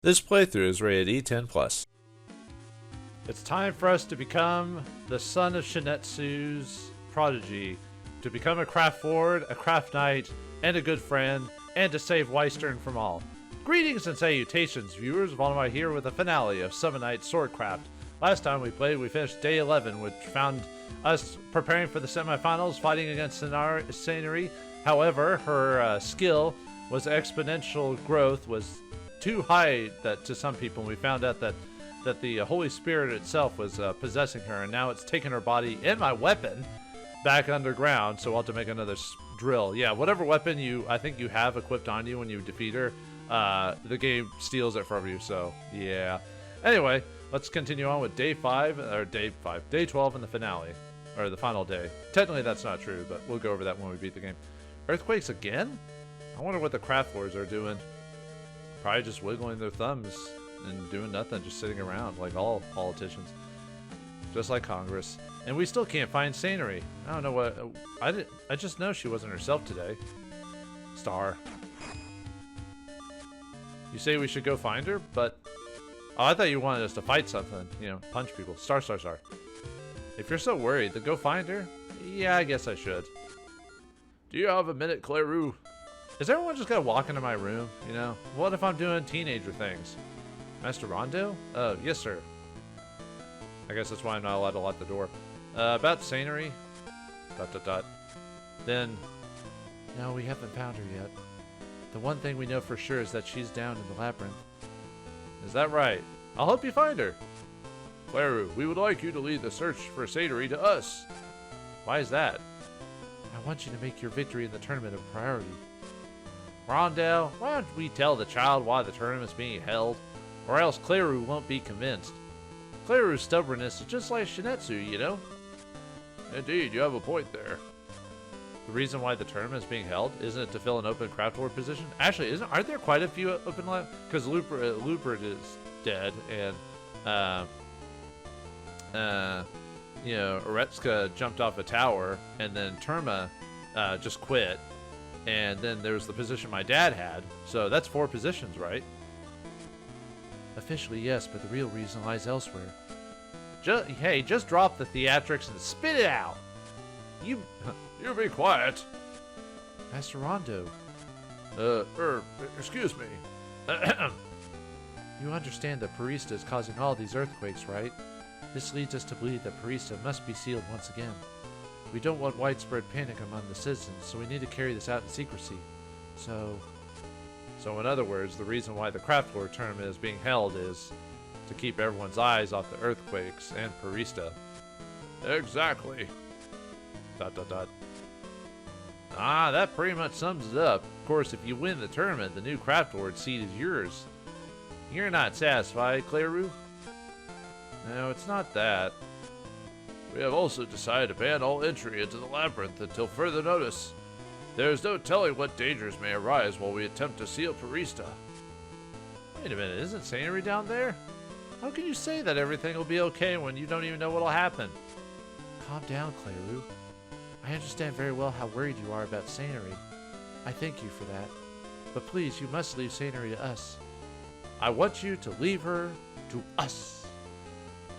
This playthrough is rated E10+. It's time for us to become the son of Shinetsu's prodigy, to become a craftlord, a craft knight, and a good friend, and to save Wystern from all. Greetings and salutations, viewers. Vauldemare here with the finale of Samon Naito Swordcraft. Last time we played, we finished day 11, which found us preparing for the semifinals, fighting against Sanary. However, her skill was exponential growth, was too high that to some people. We found out that the Holy Spirit itself was possessing her, and now it's taken her body and my weapon back underground. So we'll have to make another drill. Yeah, whatever weapon I think you have equipped on you when you defeat her, the game steals it from you. So yeah. Anyway, let's continue on with day 12 and the finale, or the final day. Technically that's not true, but we'll go over that when we beat the game. Earthquakes again? I wonder what the craftlords are doing. Probably just wiggling their thumbs and doing nothing, just sitting around like all politicians. Just like Congress. And we still can't find Sanary. I don't know what... I just know she wasn't herself today. Star. You say we should go find her, but... Oh, I thought you wanted us to fight something. You know, punch people. Star. If you're so worried, then go find her. Yeah, I guess I should. Do you have a minute, Cleru? Is everyone just gonna walk into my room, you know? What if I'm doing teenager things? Master Rondo? Yes, sir. I guess that's why I'm not allowed to lock the door. About Sanary. ... Then... No, we haven't found her yet. The one thing we know for sure is that she's down in the labyrinth. Is that right? I'll help you find her. Cleru, we would like you to lead the search for Sanary to us. Why is that? I want you to make your victory in the tournament a priority. Rondell, why don't we tell the child why the tournament's being held? Or else Cleru won't be convinced. Cleru's stubbornness is just like Shinetsu, you know? Indeed, you have a point there. The reason why the tournament is being held, isn't it to fill an open craftlord position? Actually, aren't there quite a few open lab? Because Lupert is dead, and you know, Oretska jumped off a tower, and then Terma just quit. And then there's the position my dad had. So that's 4 positions, right? Officially, yes, but the real reason lies elsewhere. Hey, just drop the theatrics and spit it out. You be quiet. Master Rondo. Excuse me. You understand that Parista is causing all these earthquakes, right? This leads us to believe that Parista must be sealed once again. We don't want widespread panic among the citizens, so we need to carry this out in secrecy. So in other words, the reason why the craftlord tournament is being held is to keep everyone's eyes off the earthquakes and Parista. Exactly. ... Ah, that pretty much sums it up. Of course, if you win the tournament, the new craftlord seat is yours. You're not satisfied, Cleru? No, it's not that. We have also decided to ban all entry into the labyrinth until further notice. There is no telling what dangers may arise while we attempt to seal Parista. Wait a minute, isn't Sanary down there? How can you say that everything will be okay when you don't even know what'll happen? Calm down, Cleru. I understand very well how worried you are about Sanary. I thank you for that. But please, you must leave Sanary to us. I want you to leave her to us.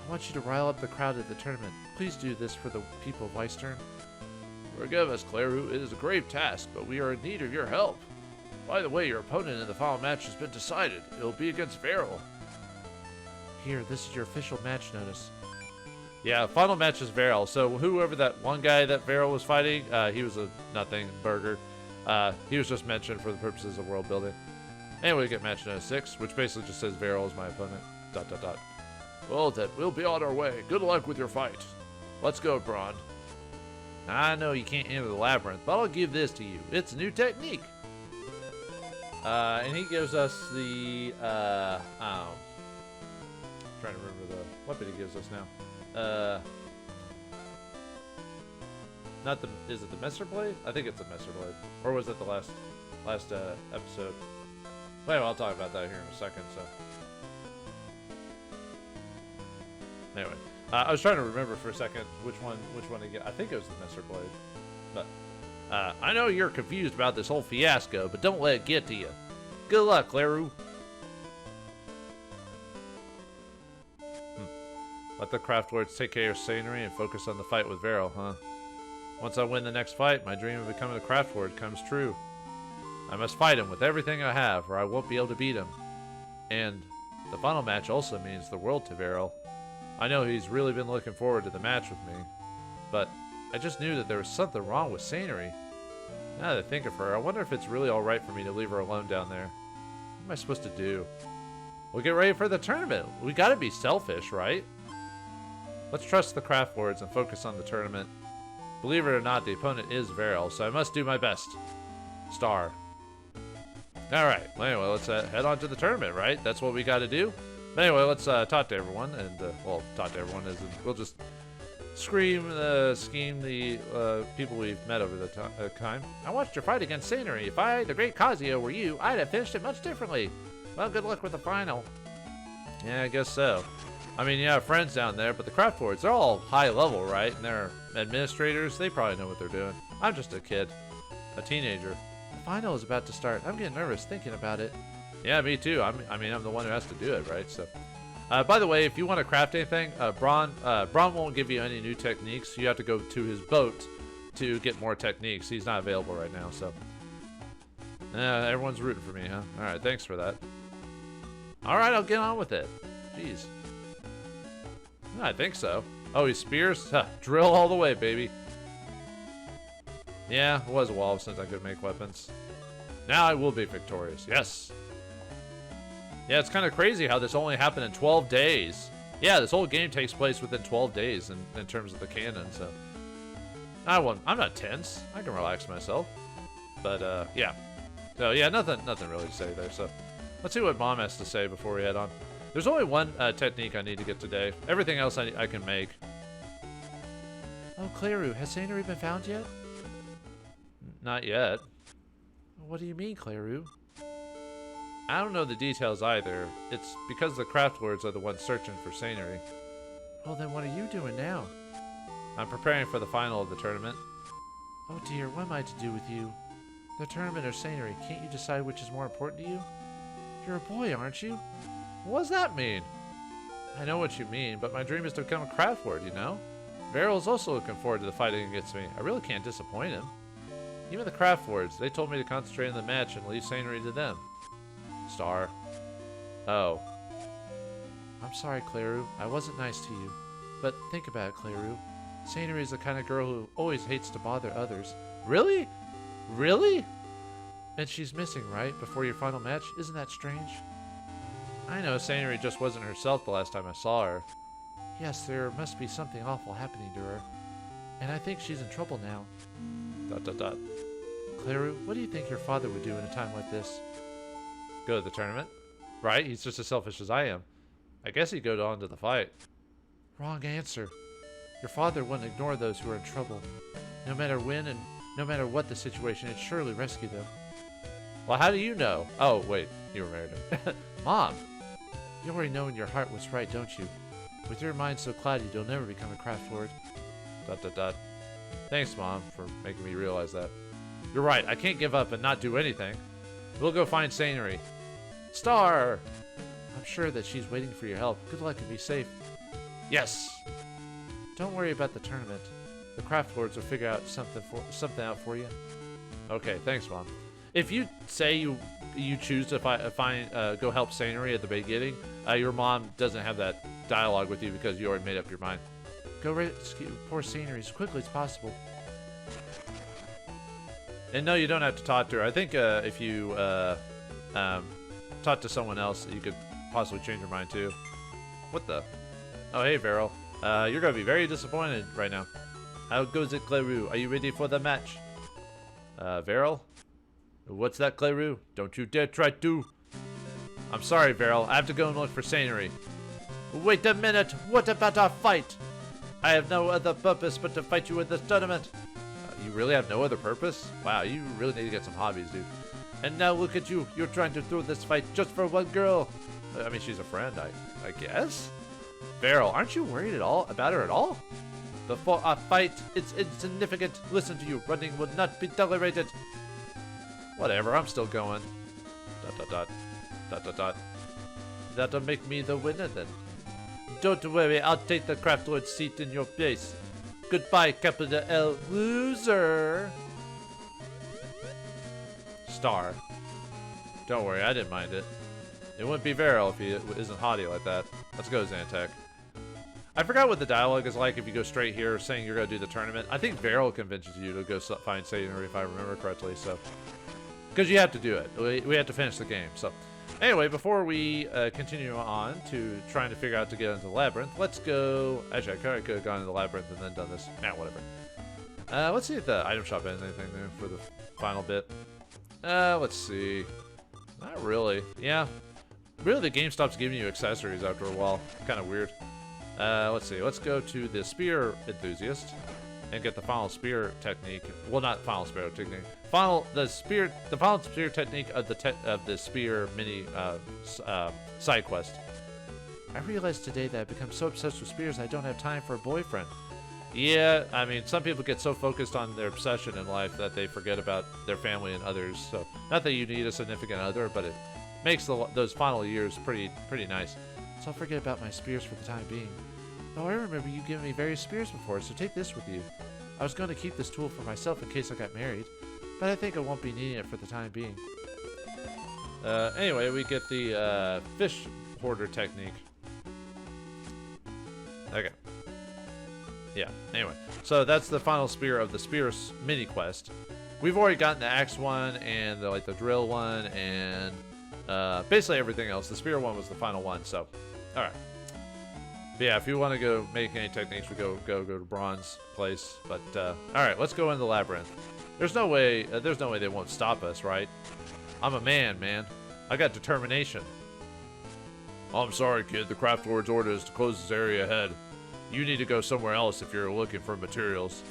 I want you to rile up the crowd at the tournament. Please do this for the people of Wystern. Forgive us, Cleru. It is a grave task, but we are in need of your help. By the way, your opponent in the final match has been decided. It will be against Referral. Here, this is your official match notice. Yeah, final match is Referral. So whoever that one guy that Referral was fighting, he was a nothing burger. He was just mentioned for the purposes of world building. Anyway, we get match notice 6, which basically just says Referral is my opponent. ... Well then, we'll be on our way. Good luck with your fight. Let's go, Braun. I know you can't enter the labyrinth, but I'll give this to you. It's a new technique. And he gives us the, trying to remember the weapon he gives us now. Is it the Messer Blade? I think it's the Messer Blade. Or was it the last episode? Well, anyway, I'll talk about that here in a second, so. Anyway, I was trying to remember for a second which one to get. I think it was the Messer Blade. But I know you're confused about this whole fiasco, but don't let it get to you. Good luck, Cleru. Let the craftlords take care of Sanary and focus on the fight with Referral, huh? Once I win the next fight, my dream of becoming a craftlord comes true. I must fight him with everything I have, or I won't be able to beat him. And the final match also means the world to Referral. I know he's really been looking forward to the match with me, but I just knew that there was something wrong with Sanary. Now that I think of her, I wonder if it's really alright for me to leave her alone down there. What am I supposed to do? We'll get ready for the tournament. We gotta be selfish, right? Let's trust the craftlords and focus on the tournament. Believe it or not, the opponent is Referral, so I must do my best. Star. Alright, well anyway, let's head on to the tournament, right? That's what we gotta do. But anyway, let's talk to everyone, and, well, talk to everyone, as we'll just scheme the people we've met over the time. I watched your fight against Sanary. If I, the great Kazuya, were you, I'd have finished it much differently. Well, good luck with the final. Yeah, I guess so. I mean, you have friends down there, but the craftlords, they're all high level, right? And they're administrators, they probably know what they're doing. I'm just a kid. A teenager. The final is about to start. I'm getting nervous thinking about it. Yeah, me too. I mean, I'm the one who has to do it, right? So, by the way, if you want to craft anything, Braun won't give you any new techniques. You have to go to his boat to get more techniques. He's not available right now, so. Everyone's rooting for me, huh? Alright, thanks for that. Alright, I'll get on with it. Jeez. I think so. Oh, he spears? Huh, drill all the way, baby. Yeah, it was a while since I could make weapons. Now I will be victorious. Yes. Yeah, it's kind of crazy how this only happened in 12 days. Yeah, this whole game takes place within 12 days in terms of the canon, so. I'm not tense. I can relax myself. But, yeah. So, yeah, nothing really to say there, so. Let's see what Mom has to say before we head on. There's only one technique I need to get today. Everything else I can make. Oh, Cleru, has Sanary been found yet? Not yet. What do you mean, Cleru? I don't know the details either. It's because the craftlords are the ones searching for Sanary. Well, then what are you doing now? I'm preparing for the final of the tournament. Oh dear, what am I to do with you? The tournament or Sanary, can't you decide which is more important to you? You're a boy, aren't you? What does that mean? I know what you mean, but my dream is to become a craftlord, you know? Referral's also looking forward to the fighting against me. I really can't disappoint him. Even the craftlords, they told me to concentrate on the match and leave Sanary to them. Star. Oh. I'm sorry, Cleru. I wasn't nice to you. But think about it, Cleru. Sanary is the kind of girl who always hates to bother others. Really? Really? And she's missing, right? Before your final match? Isn't that strange? I know Sanary just wasn't herself the last time I saw her. Yes, there must be something awful happening to her. And I think she's in trouble now. ... Cleru, what do you think your father would do in a time like this? Go to the tournament? Right? He's just as selfish as I am. I guess he'd go on to the fight. Wrong answer. Your father wouldn't ignore those who are in trouble. No matter when and no matter what the situation, he'd surely rescue them. Well, how do you know? Oh, wait. You were married. Mom! You already know in your heart what's right, don't you? With your mind so cloudy, you'll never become a craftlord. ... Thanks, Mom, for making me realize that. You're right. I can't give up and not do anything. We'll go find Sanary. Star! I'm sure that she's waiting for your help. Good luck and be safe. Yes! Don't worry about the tournament. The craftlords will figure out something out for you. Okay, thanks, Mom. If you say you choose to go help Sanary at the beginning, your mom doesn't have that dialogue with you because you already made up your mind. Go rescue poor Sanary as quickly as possible. And no, you don't have to talk to her. I think if you talk to someone else, you could possibly change your mind too. What the? Oh, hey, Referral. You're going to be very disappointed right now. How goes it, Cleru? Are you ready for the match? Referral? What's that, Cleru? Don't you dare try to. I'm sorry, Referral. I have to go and look for Sanary. Wait a minute. What about our fight? I have no other purpose but to fight you in this tournament. You really have no other purpose? Wow, you really need to get some hobbies, dude. And now look at you. You're trying to throw this fight just for one girl. I mean, she's a friend, I guess? Referral, aren't you worried at all about her at all? Before our fight, it's insignificant. Listen to you. Running will not be tolerated. Whatever, I'm still going. ... That'll make me the winner then. Don't worry, I'll take the Craftlord seat in your place. Goodbye, capital L loser. Star. Don't worry, I didn't mind it. It wouldn't be Referral if he isn't haughty like that. Let's go, Zantek. I forgot what the dialogue is like if you go straight here saying you're going to do the tournament. I think Referral convinces you to go find Sanary if I remember correctly, so. Because you have to do it. We have to finish the game, so. Anyway, before we continue on to trying to figure out to get into the labyrinth, let's go. Actually, I could have gone into the labyrinth and then done this. Nah, whatever. Let's see if the item shop has anything new for the final bit. Let's see. Not really. Yeah. Really, the game stops giving you accessories after a while. Kind of weird. Let's see. Let's go to the spear enthusiast and get the final spear technique. Well, not final spear technique. The final spear technique of the spear mini side quest. I realized today that I've become so obsessed with spears I don't have time for a boyfriend. Yeah, I mean, some people get so focused on their obsession in life that they forget about their family and others. So, not that you need a significant other, but it makes those final years pretty nice. So I'll forget about my spears for the time being. Oh, I remember you giving me various spears before, so take this with you. I was going to keep this tool for myself in case I got married, but I think I won't be needing it for the time being. Anyway, we get the fish hoarder technique. Okay. Yeah, anyway. So that's the final spear of the spears mini quest. We've already gotten the axe one and the drill one and basically everything else. The spear one was the final one, so alright. But yeah, if you want to go make any techniques, we go to Bronze place. But alright, let's go in the labyrinth. There's no way they won't stop us, right? I'm a man. I got determination. I'm sorry, kid. The Craftlord's order is to close this area ahead. You need to go somewhere else if you're looking for materials.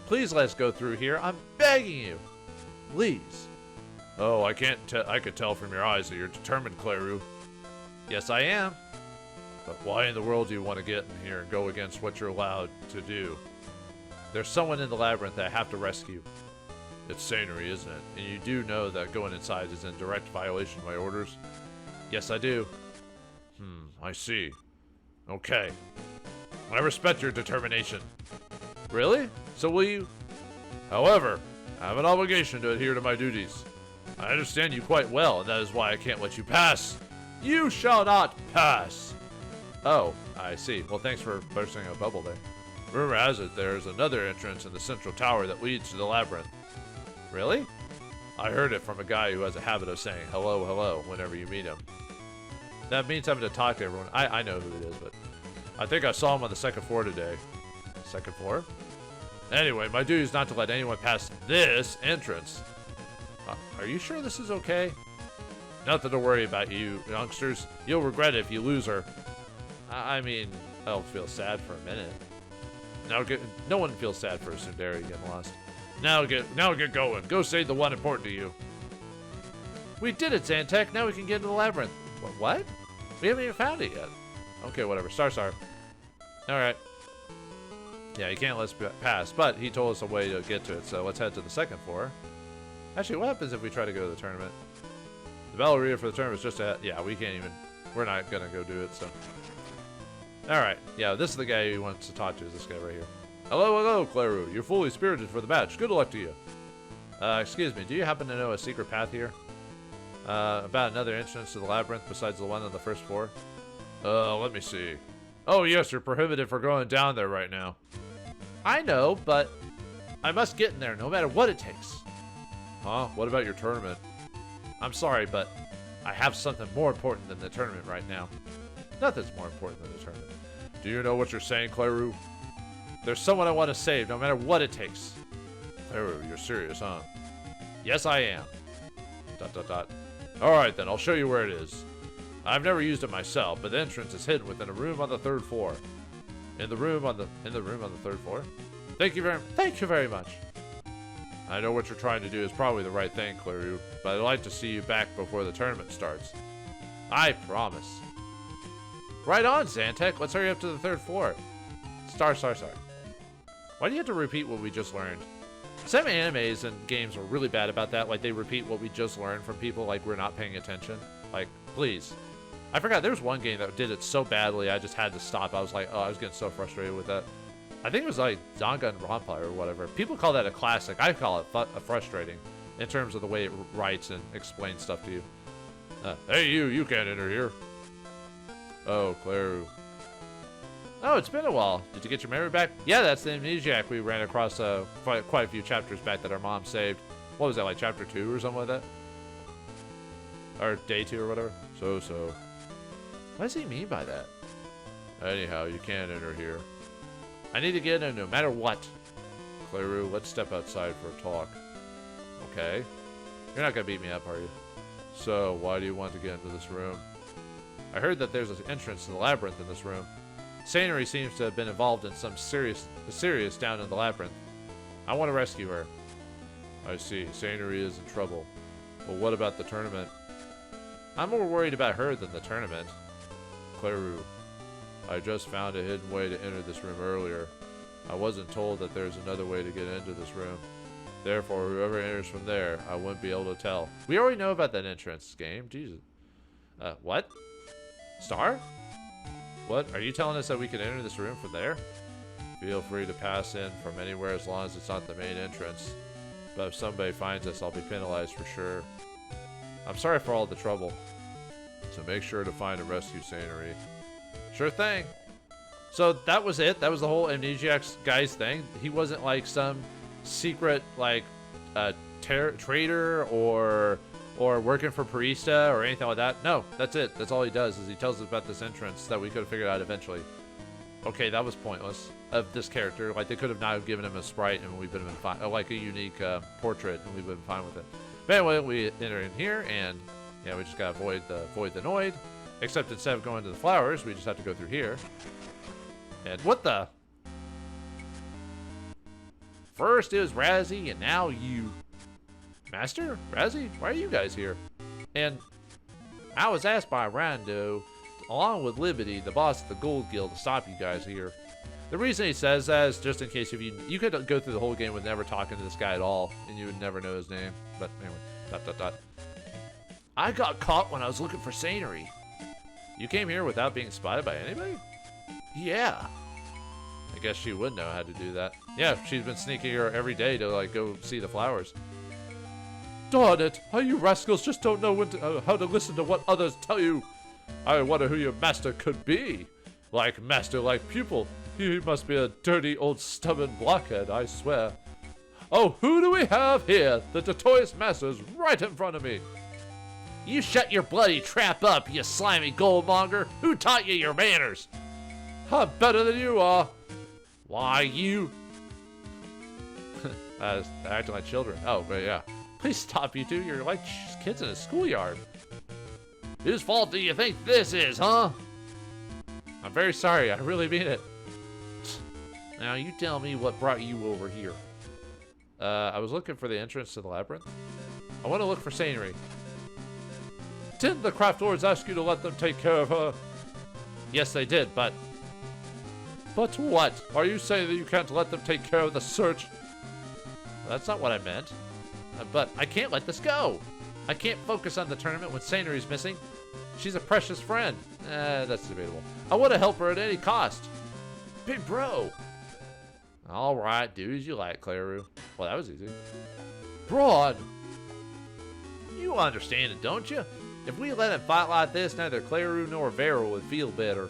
Please let's go through here. I'm begging you. Please. Oh, I could tell from your eyes that you're determined, Cleru. Yes, I am. But why in the world do you want to get in here and go against what you're allowed to do? There's someone in the labyrinth that I have to rescue. It's Sanary, isn't it? And you do know that going inside is in direct violation of my orders? Yes, I do. I see. Okay. I respect your determination. Really? So will you? However, I have an obligation to adhere to my duties. I understand you quite well, and that is why I can't let you pass. You shall not pass. Oh, I see. Well, thanks for bursting a bubble there. Rumor has it there is another entrance in the central tower that leads to the labyrinth. Really? I heard it from a guy who has a habit of saying hello, hello whenever you meet him. That means having to talk to everyone. I know who it is, but I think I saw him on the second floor today. Second floor? Anyway, my duty is not to let anyone pass this entrance. Are you sure this is okay? Nothing to worry about, you youngsters. You'll regret it if you lose her. I mean, I'll feel sad for a minute. No one feels sad for a tsundere getting lost. Now get going. Go save the one important to you. We did it, Zantek. Now we can get into the labyrinth. What? We haven't even found it yet. Okay, whatever. Star. Alright. Yeah, he can't let us pass, but he told us a way to get to it, so let's head to the second floor. Actually, what happens if we try to go to the tournament? The battle arena for the tournament is just ahead. Yeah, we can't even. We're not gonna go do it, so. Alright, yeah, this is the guy who wants to talk to, is this guy right here. Hello, Cleru. You're fully spirited for the match. Good luck to you. Excuse me, do you happen to know a secret path here? About another entrance to the labyrinth besides the one on the first floor? Let me see. Oh, yes, you're prohibited for going down there right now. I know, but I must get in there no matter what it takes. Huh? What about your tournament? I'm sorry, but I have something more important than the tournament right now. Nothing's more important than the tournament. Do you know what you're saying, Cleru? There's someone I want to save no matter what it takes. Cleru, you're serious, huh? Yes, I am. ... Alright then, I'll show you where it is. I've never used it myself, but the entrance is hidden within a room on the third floor. In the room on the third floor? Thank you very much. I know what you're trying to do is probably the right thing, Cleru, but I'd like to see you back before the tournament starts. I promise. Right on, Zantek. Let's hurry up to the third floor. Star. Why do you have to repeat what we just learned? Some animes and games are really bad about that. Like, they repeat what we just learned from people like we're not paying attention. Like, please. I forgot, there was one game that did it so badly, I just had to stop. I was like, oh, I was getting so frustrated with that. I think it was like Danganronpa or whatever. People call that a classic. I call it frustrating in terms of the way it writes and explains stuff to you. Hey, you can't enter here. Oh, Cleru. Oh, it's been a while. Did you get your memory back? Yeah, that's the amnesiac we ran across quite a few chapters back that our mom saved. What was that, like chapter 2 or something like that? Or day 2 or whatever? So. What does he mean by that? Anyhow, you can't enter here. I need to get in no matter what. Cleru, let's step outside for a talk. Okay. You're not going to beat me up, are you? So, why do you want to get into this room? I heard that there's an entrance to the labyrinth in this room. Sanary seems to have been involved in some serious down in the labyrinth. I want to rescue her. I see. Sanary is in trouble. But what about the tournament? I'm more worried about her than the tournament. Cleru, I just found a hidden way to enter this room earlier. I wasn't told that there's another way to get into this room. Therefore, whoever enters from there, I wouldn't be able to tell. We already know about that entrance game. Jesus. What? Star? What? Are you telling us that we can enter this room from there? Feel free to pass in from anywhere as long as it's not the main entrance. But if somebody finds us, I'll be penalized for sure. I'm sorry for all the trouble. So make sure to find and rescue Sanary. Sure thing. So that was it. That was the whole Amnesiac guy's thing. He wasn't like some secret like traitor or working for Parista or anything like that. No, that's it. That's all he does is he tells us about this entrance that we could have figured out eventually. Okay, that was pointless of this character. Like they could have not given him a sprite and we would have been fine. Like a unique portrait and we would have been fine with it. But anyway, we enter in here and yeah, we just gotta avoid the Noid. Except instead of going to the flowers, we just have to go through here. And what the? First it was Razzy, and now you. Master? Razzy? Why are you guys here? And I was asked by Rando, along with Liberty, the boss of the Gold Guild, to stop you guys here. The reason he says that is just in case if you could go through the whole game with never talking to this guy at all, and you would never know his name. But anyway, ... I got caught when I was looking for Sanary. You came here without being spotted by anybody? Yeah. I guess she would know how to do that. Yeah, she's been sneaking here every day to like go see the flowers. Darn it! How you rascals just don't know how to listen to what others tell you. I wonder who your master could be. Like master, like pupil. He must be a dirty old stubborn blockhead, I swear. Oh, who do we have here? The notorious master's right in front of me. You shut your bloody trap up, you slimy goldmonger. Who taught you your manners? I'm better than you are. Why, you... acting like children. Oh, but yeah. Please stop, you two. You're like kids in a schoolyard. Whose fault do you think this is, huh? I'm very sorry. I really mean it. Now, you tell me what brought you over here. I was looking for the entrance to the labyrinth. I want to look for Sanary. Didn't the craftlords ask you to let them take care of her? Yes, they did, but... But what? Are you saying that you can't let them take care of the search? That's not what I meant. But I can't let this go. I can't focus on the tournament when Sanary's missing. She's a precious friend. That's debatable. I want to help her at any cost. Big bro. All right, do as you like, Cleru. Well, that was easy. Broad. You understand it, don't you? If we let him fight like this, neither Cleru nor Referral would feel better.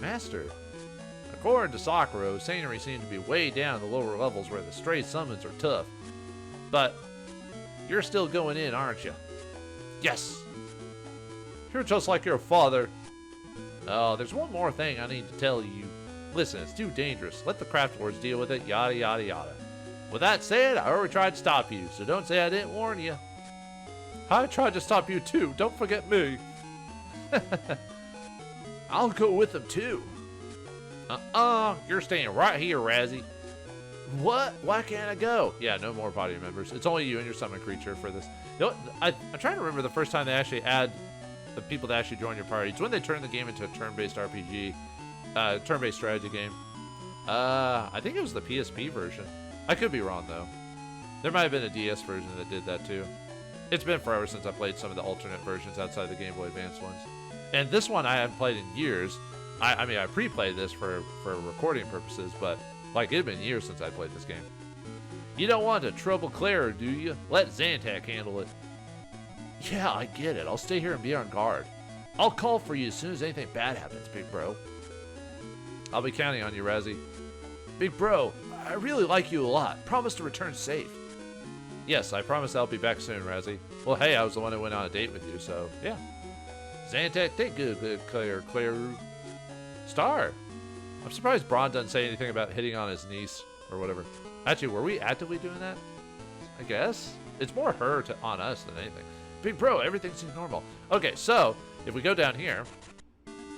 Master. According to Sakura, Sanary seemed to be way down the lower levels where the stray summons are tough. But you're still going in, aren't you? Yes. You're just like your father. Oh, there's one more thing I need to tell you. Listen, it's too dangerous. Let the craftlords deal with it, yada yada yada. With that said, I already tried to stop you, so don't say I didn't warn you. I tried to stop you too, don't forget me. I'll go with them too. You're staying right here, Razzy. What? Why can't I go? Yeah, no more party members. It's only you and your summon creature for this. You know, I'm trying to remember the first time they actually add the people that actually join your party. It's when they turn the game into a turn-based RPG, turn-based strategy game. I think it was the PSP version. I could be wrong though. There might have been a DS version that did that too. It's been forever since I played some of the alternate versions outside the Game Boy Advance ones. And this one I haven't played in years. I mean, I pre-played this for recording purposes, but like it had been years since I played this game. You don't want to trouble Cleru, do you? Let Zantac handle it. Yeah, I get it. I'll stay here and be on guard. I'll call for you as soon as anything bad happens, big bro. I'll be counting on you, Razzy. Big bro, I really like you a lot. Promise to return safe. Yes, I promise I'll be back soon, Razzy. Well, hey, I was the one who went on a date with you, so yeah. Zantac, take good, Cleru. Star. I'm surprised Braun doesn't say anything about hitting on his niece or whatever. Actually, were we actively doing that? I guess. It's more her on us than anything. Big bro, everything seems normal. Okay, so if we go down here,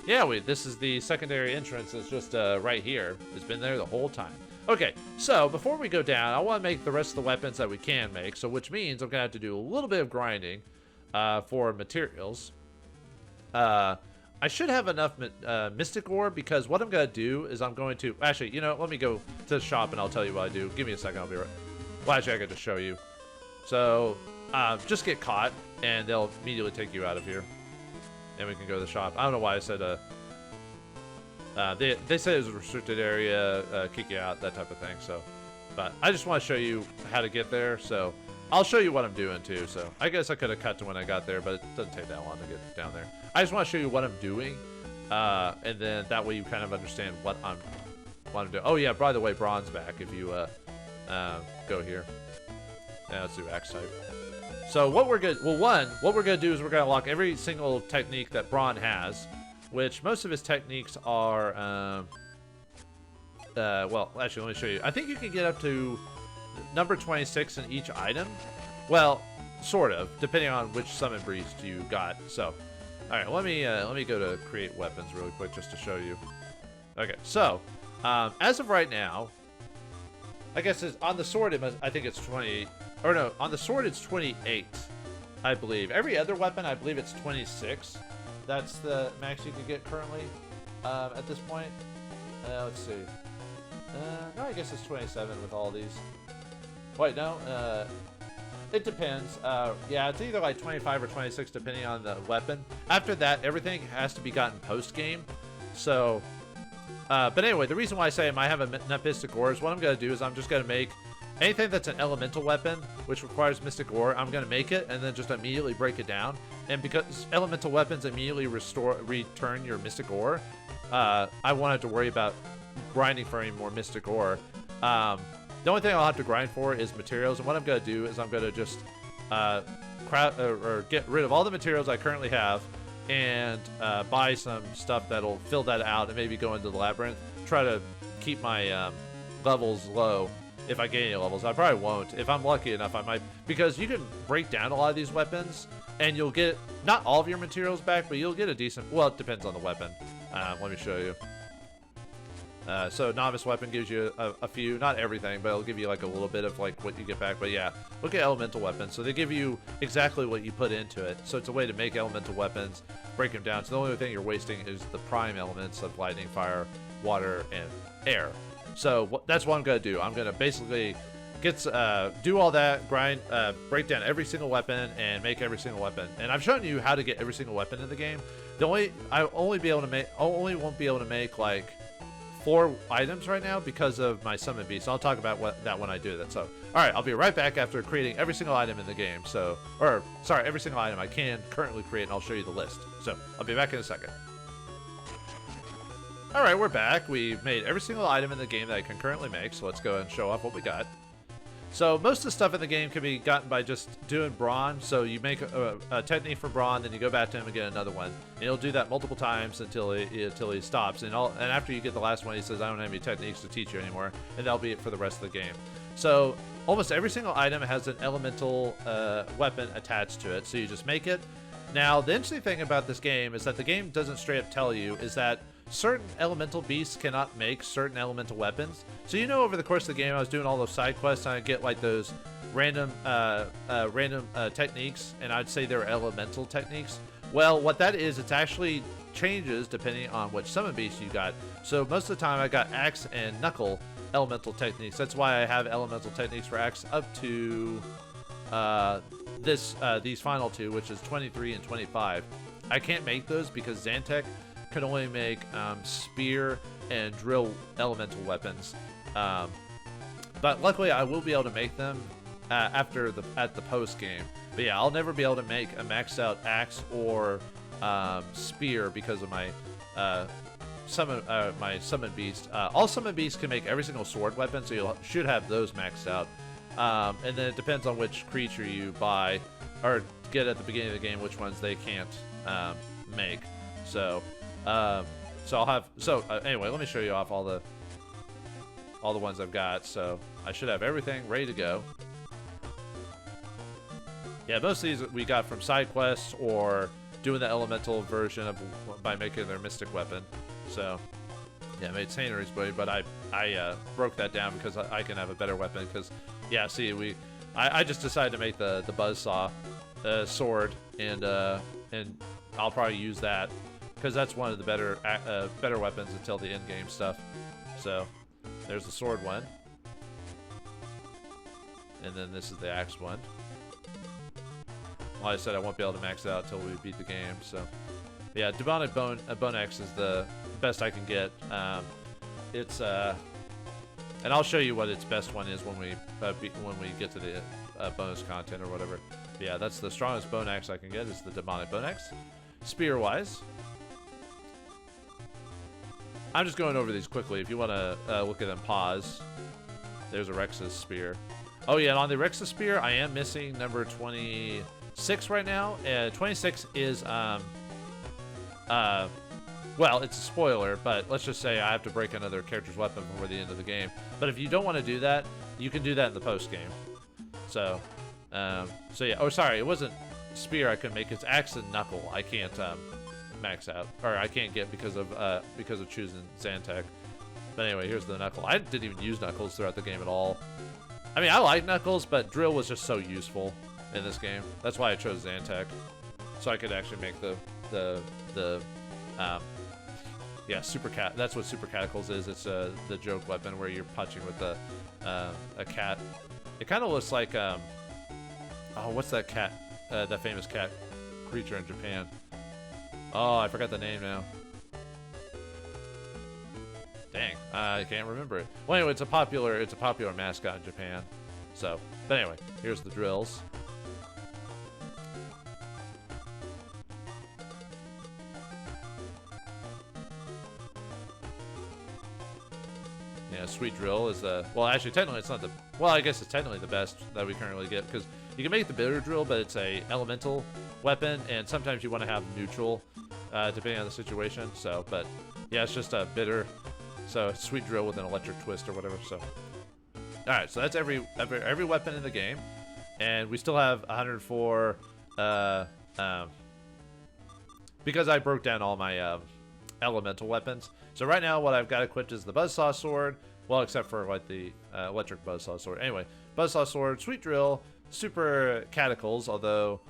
yeah, this is the secondary entrance. It's just right here. It's been there the whole time. Okay, so before we go down, I want to make the rest of the weapons that we can make, so which means I'm going to have to do a little bit of grinding for materials. I should have enough mystic ore, because what I'm going to do is I'm going to... Actually, you know, let me go to the shop and I'll tell you what I do. Give me a second, I'll be right... Well, actually, I got to show you. So, just get caught, and they'll immediately take you out of here. And we can go to the shop. I don't know why I said... They said it was a restricted area, kick you out, that type of thing, so... But I just want to show you how to get there, so... I'll show you what I'm doing, too, so... I guess I could have cut to when I got there, but it doesn't take that long to get down there. I just want to show you what I'm doing, and then that way you kind of understand what I'm doing. Oh, yeah, by the way, Braun's back if you go here. Yeah, let's do Axe type. So what we're going to... Well, what we're going to do is we're going to unlock every single technique that Braun has, which most of his techniques are... well, actually, let me show you. I think you can get up to number 26 in each item. Well, sort of, depending on which summon beast you got. So, all right, let me go to create weapons really quick just to show you. Okay, so as of right now, I guess on the sword I think it's 28. Or no, on the sword it's 28, I believe. Every other weapon, I believe it's 26. That's the max you can get currently at this point. Let's see. No, I guess it's 27 with all these. Wait, no. It depends. Yeah, it's either like 25 or 26 depending on the weapon. After that, everything has to be gotten post-game. So, but anyway, the reason why I say I might have enough mystic ore is what I'm going to do is I'm just going to make anything that's an elemental weapon, which requires mystic ore, I'm going to make it and then just immediately break it down. And because elemental weapons immediately return your mystic ore, I wanted to worry about grinding for any more mystic ore. The only thing I'll have to grind for is materials, and what I'm going to do is I'm going to just get rid of all the materials I currently have and buy some stuff that'll fill that out and maybe go into the labyrinth. Try to keep my levels low if I gain any levels. I probably won't. If I'm lucky enough, I might, because you can break down a lot of these weapons and you'll get not all of your materials back, but you'll get a decent, well, it depends on the weapon. Let me show you. So novice weapon gives you a few, not everything, but it'll give you like a little bit of like what you get back. But yeah, look at elemental weapons. So they give you exactly what you put into it. So it's a way to make elemental weapons, break them down. So the only thing you're wasting is the prime elements of lightning, fire, water, and air. So that's what I'm going to do. I'm going to basically do all that, grind, break down every single weapon, and make every single weapon. And I've shown you how to get every single weapon in the game. I only won't be able to make like 4 items right now because of my summon beast. I'll talk about that when I do that. So, all right, I'll be right back after creating every single item in the game. So, or sorry, every single item I can currently create, and I'll show you the list. So, I'll be back in a second. All right, we're back. We've made every single item in the game that I can currently make. So let's go ahead and show off what we got. So most of the stuff in the game can be gotten by just doing Braun. So you make a technique for Braun, then you go back to him and get another one. And he'll do that multiple times until he stops. And after you get the last one, he says, I don't have any techniques to teach you anymore. And that'll be it for the rest of the game. So almost every single item has an elemental weapon attached to it. So you just make it. Now, the interesting thing about this game is that the game doesn't straight up tell you is that certain elemental beasts cannot make certain elemental weapons. So you know, over the course of the game, I was doing all those side quests and I'd get like those random techniques, and I'd say they're elemental techniques. Well, what that is, it's actually changes depending on which summon beast you got. So most of the time I got axe and knuckle elemental techniques. That's why I have elemental techniques for axe up to these final two, which is 23 and 25, I can't make those because Zantec can only make spear and drill elemental weapons. But luckily, I will be able to make them at the post game. But yeah, I'll never be able to make a maxed out axe or spear because of my summon beast. All summon beasts can make every single sword weapon, so you should have those maxed out. And then it depends on which creature you buy or get at the beginning of the game, which ones they can't make. So anyway, let me show you off all the ones I've got. So I should have everything ready to go. Yeah, most of these we got from side quests or doing the elemental version of by making their mystic weapon. So yeah, I made Sanary's blade, but I broke that down because I can have a better weapon. Because yeah, see, I just decided to make the buzzsaw sword, and I'll probably use that because that's one of the better weapons until the end game stuff. So there's the sword one, and then this is the axe one. Well, I said I won't be able to max it out until we beat the game. So yeah, demonic bone axe is the best I can get. It's and I'll show you what its best one is when we get to the bonus content or whatever. But yeah, that's the strongest bone axe I can get is the demonic bone axe. Spear wise, I'm just going over these quickly. If you want to look at them, pause. There's a Rex's spear. Oh yeah, and on the Rex's spear, I am missing number 26 right now. 26 is well, it's a spoiler, but let's just say I have to break another character's weapon before the end of the game. But if you don't want to do that, you can do that in the post game. So yeah. Oh, sorry, it wasn't spear I couldn't make. It's axe and knuckle. I can't max out, or I can't get because of choosing Zantec. But anyway, here's the knuckle. I didn't even use knuckles throughout the game at all. I mean, I like knuckles, but drill was just so useful in this game. That's why I chose Zantec, so I could actually make yeah, super cat. That's what super catacles is. It's the joke weapon where you're punching with a cat. It kind of looks like oh, what's that cat? That famous cat creature in Japan. Oh, I forgot the name now. Dang, I can't remember it. Well, anyway, it's a popular mascot in Japan. So, but anyway, here's the drills. Yeah, sweet drill is the, well, actually technically it's not the, well, I guess it's technically the best that we currently get because you can make the bitter drill, but it's a elemental weapon, and sometimes you want to have neutral, depending on the situation. So, but yeah, it's just a bitter. So sweet drill with an electric twist or whatever. So, all right. So that's every weapon in the game, and we still have 104. Because I broke down all my elemental weapons. So right now, what I've got equipped is the buzzsaw sword. Well, except for like the electric buzzsaw sword. Anyway, buzzsaw sword, sweet drill, super catacles. Although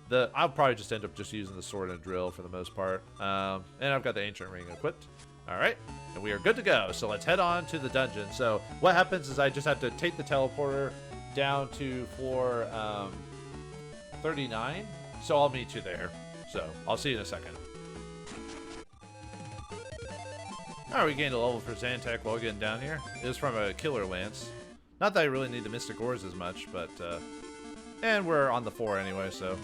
I'll probably just end up just using the sword and drill for the most part. And I've got the ancient ring equipped. All right, and we are good to go. So let's head on to the dungeon. So what happens is I just have to take the teleporter down to floor 39. So I'll meet you there. So I'll see you in a second. All right, we gained a level for Zantec while getting down here. It was from a killer lance. Not that I really need the mystic ores as much, but and we're on the 4 anyway, so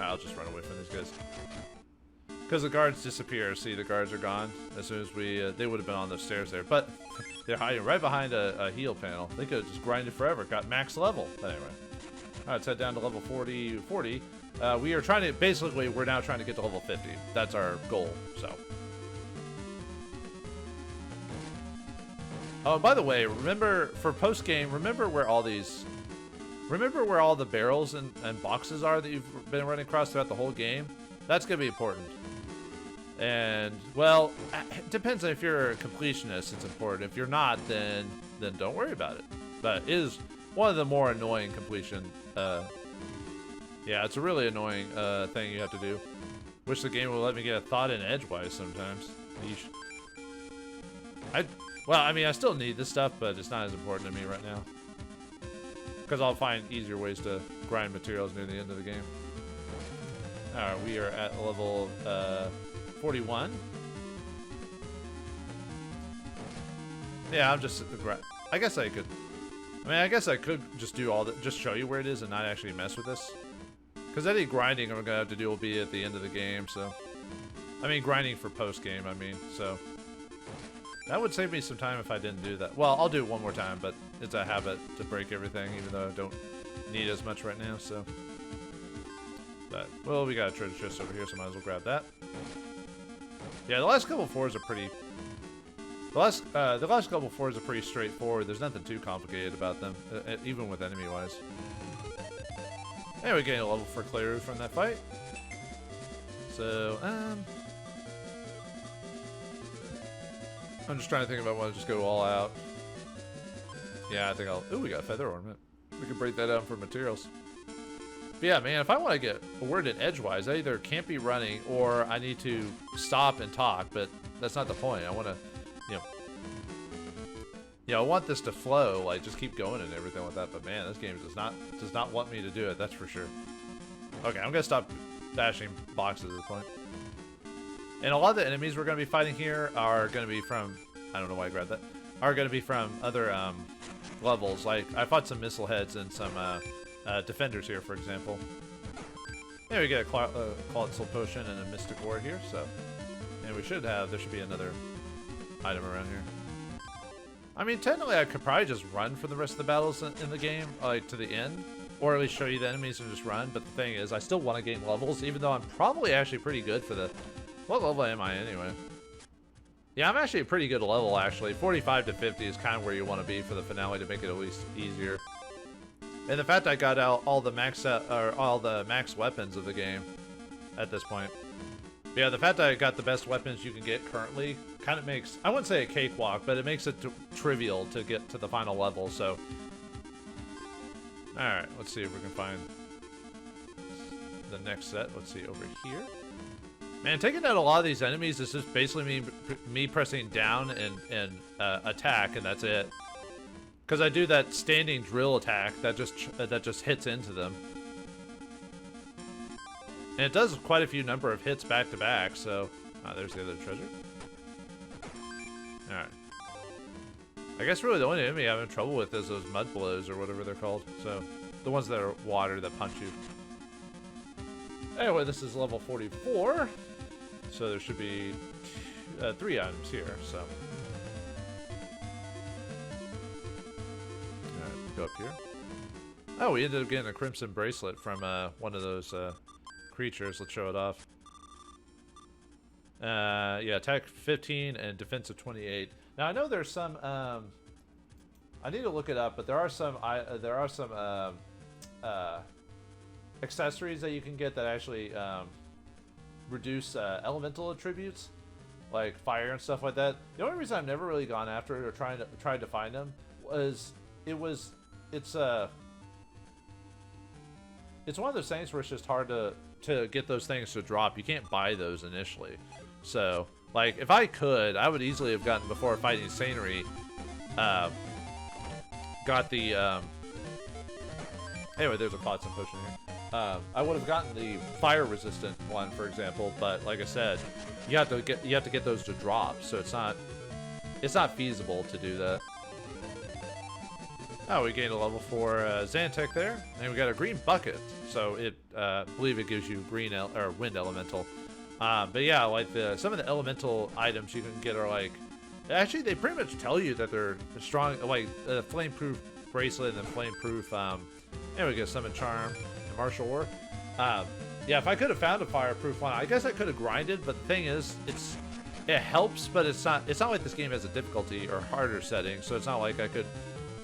I'll just run away from these guys. Because the guards disappear. See, the guards are gone as soon as we, they would have been on the stairs there. But they're hiding right behind a heal panel. They could have just grinded forever. Got max level. But anyway. All right, let's head down to level 40. We are trying to, basically, we're now trying to get to level 50. That's our goal, so. Oh, by the way, remember, for post-game, remember where all the barrels and boxes are that you've been running across throughout the whole game? That's going to be important. And, well, it depends on if you're a completionist, it's important. If you're not, then don't worry about it. But it is one of the more annoying completion. Yeah, it's a really annoying thing you have to do. Wish the game would let me get a thought in edgewise sometimes. Well, I mean, I still need this stuff, but it's not as important to me right now. Because I'll find easier ways to grind materials near the end of the game. Alright, we are at level 41. Yeah, I'm just I guess I could. I mean, I guess I could just do all that, just show you where it is and not actually mess with this. Because any grinding I'm gonna have to do will be at the end of the game, so. I mean, grinding for post-game, I mean, so. That would save me some time if I didn't do that. Well, I'll do it one more time, but it's a habit to break everything, even though I don't need as much right now, so. But, well, we got a treasure chest over here, so might as well grab that. Yeah, the last couple floors are pretty... The last couple floors are pretty straightforward. There's nothing too complicated about them, even with enemy-wise. Anyway, getting a level for Cleru from that fight. So, I'm just trying to think if I want to just go all out. Yeah, I think I'll... Ooh, we got a feather ornament. We can break that out for materials. But yeah, man, if I want to get awarded edgewise, I either can't be running or I need to stop and talk, but that's not the point. I want to, I want this to flow, like just keep going and everything like that. But man, this game does not want me to do it. That's for sure. Okay, I'm gonna stop bashing boxes at this point. And a lot of the enemies we're gonna be fighting here are gonna be from, I don't know why I grabbed that, are gonna be from other levels. Like I fought some missile heads and some defenders here, for example. Yeah, we get a Colossal Potion and a Mystic Ore here, so. And there should be another item around here. I mean, technically I could probably just run for the rest of the battles in the game, like to the end. Or at least show you the enemies and just run, but the thing is, I still want to gain levels, even though I'm probably actually pretty good for the... What level am I anyway? Yeah, I'm actually a pretty good level, actually. 45 to 50 is kind of where you want to be for the finale to make it at least easier. And the fact I got out all the max weapons of the game at this point. Yeah, the fact that I got the best weapons you can get currently kind of makes, I wouldn't say a cakewalk, but it makes it trivial to get to the final level, so. Alright, let's see if we can find the next set. Let's see, over here. Man, taking down a lot of these enemies is just basically me pressing down and attack, and that's it. Because I do that standing drill attack that just hits into them. And it does quite a few number of hits back to back, so... there's the other treasure. Alright. I guess really the only enemy I'm having trouble with is those mud blows, or whatever they're called. So, the ones that are water that punch you. Anyway, this is level 44. So there should be 3 items here, so... Alright, go up here. Oh, we ended up getting a crimson bracelet from one of those... creatures. Let's show it off. Yeah, attack 15 and defensive 28. Now I know there's some. I need to look it up, but there are some. Accessories that you can get that actually reduce elemental attributes, like fire and stuff like that. The only reason I've never really gone after it or tried to find them was it's one of those things where it's just hard to get those things to drop. You can't buy those initially. So, like, if I could, I would easily have gotten, before fighting Sanary, got the, anyway, there's a Potion here. I would have gotten the fire-resistant one, for example, but like I said, you have to get those to drop, so it's not feasible to do that. Oh, we gained a level 4 Xantec there, and we got a green bucket, so it, I believe it gives you green or wind elemental. But yeah, like some of the elemental items you can get are like, actually they pretty much tell you that they're strong, like flame-proof bracelet and then flame-proof. Anyway, we get summon charm and martial ore. Yeah, if I could have found a fireproof one, I guess I could have grinded. But the thing is, it helps, but it's not like this game has a difficulty or harder setting, so it's not like I could.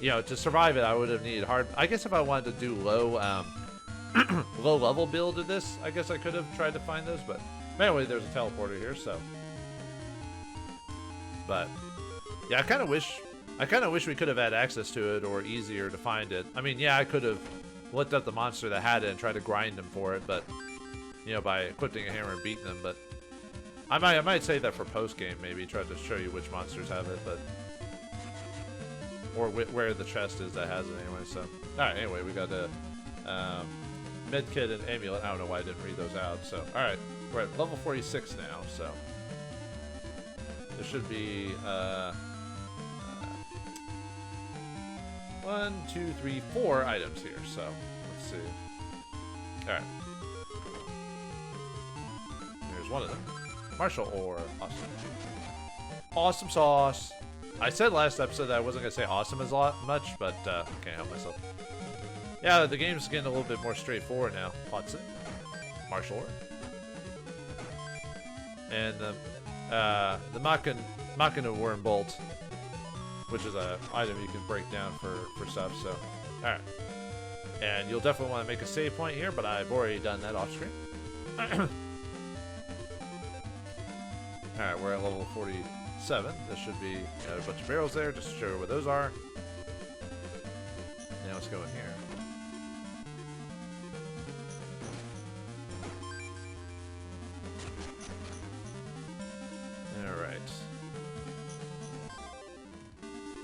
To survive it, I would have needed hard. I guess if I wanted to do low level build of this, I guess I could have tried to find those. But anyway, there's a teleporter here, so. But yeah, I kind of wish we could have had access to it or easier to find it. I mean, yeah, I could have looked up the monster that had it and tried to grind them for it, but by equipping a hammer and beating them. But I might say that for post game, maybe try to show you which monsters have it, but. Or where the chest is that has it anyway, so. Alright, anyway, we got Medkit and Amulet. I don't know why I didn't read those out. So, alright. We're at level 46 now, so. There should be, 1, 2, 3, 4 items here, so let's see. Alright. Here's one of them. Martial Ore. Awesome. Awesome sauce. I said last episode that I wasn't going to say awesome as much, but can't help myself. Yeah, the game's getting a little bit more straightforward now. Potson. Martial Ore. And the Machina Worm Bolt, which is an item you can break down for stuff, so. Alright. And you'll definitely want to make a save point here, but I've already done that off screen. Alright, we're at level 47. There should be a bunch of barrels there, just to show you where those are. Now let's go in here.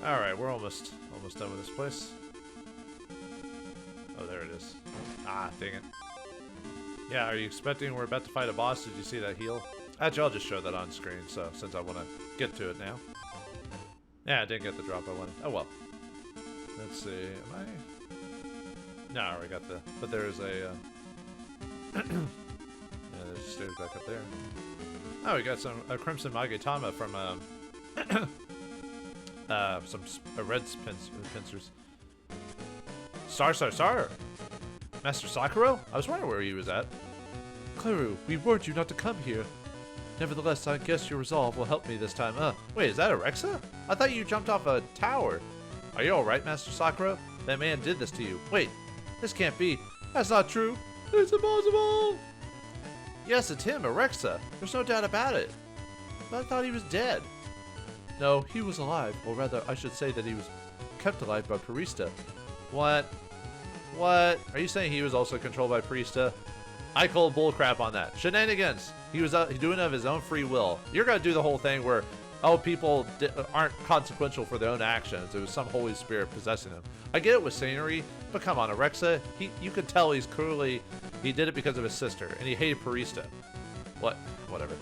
Alright, we're almost done with this place. Oh, there it is. Ah, dang it. Yeah, are you expecting we're about to fight a boss? Did you see that heal? Actually, I'll just show that on screen, so since I want to get to it now. Yeah, I didn't get the drop I wanted. Oh, well. Let's see. Am I? No, I already got the... But there's a... yeah, there's stairs back up there. Oh, we got a Crimson Magetama from... some red pincers. Sar! Master Sakura? I was wondering where he was at. Cleru, we warned you not to come here. Nevertheless, I guess your resolve will help me this time. Wait, is that Arexa? I thought you jumped off a tower. Are you alright, Master Sakura? That man did this to you. Wait, this can't be. That's not true. It's impossible. Yes, it's him, Arexa. There's no doubt about it. But I thought he was dead. No, he was alive, or rather, I should say that he was kept alive by Parista. What? What? Are you saying he was also controlled by Parista? I call bullcrap on that. Shenanigans! He was doing it of his own free will. You're gonna do the whole thing where, oh, people aren't consequential for their own actions. It was some Holy Spirit possessing them. I get it with Sanary, but come on, Arexa, you could tell he's clearly, he did it because of his sister, and he hated Parista. What? Whatever.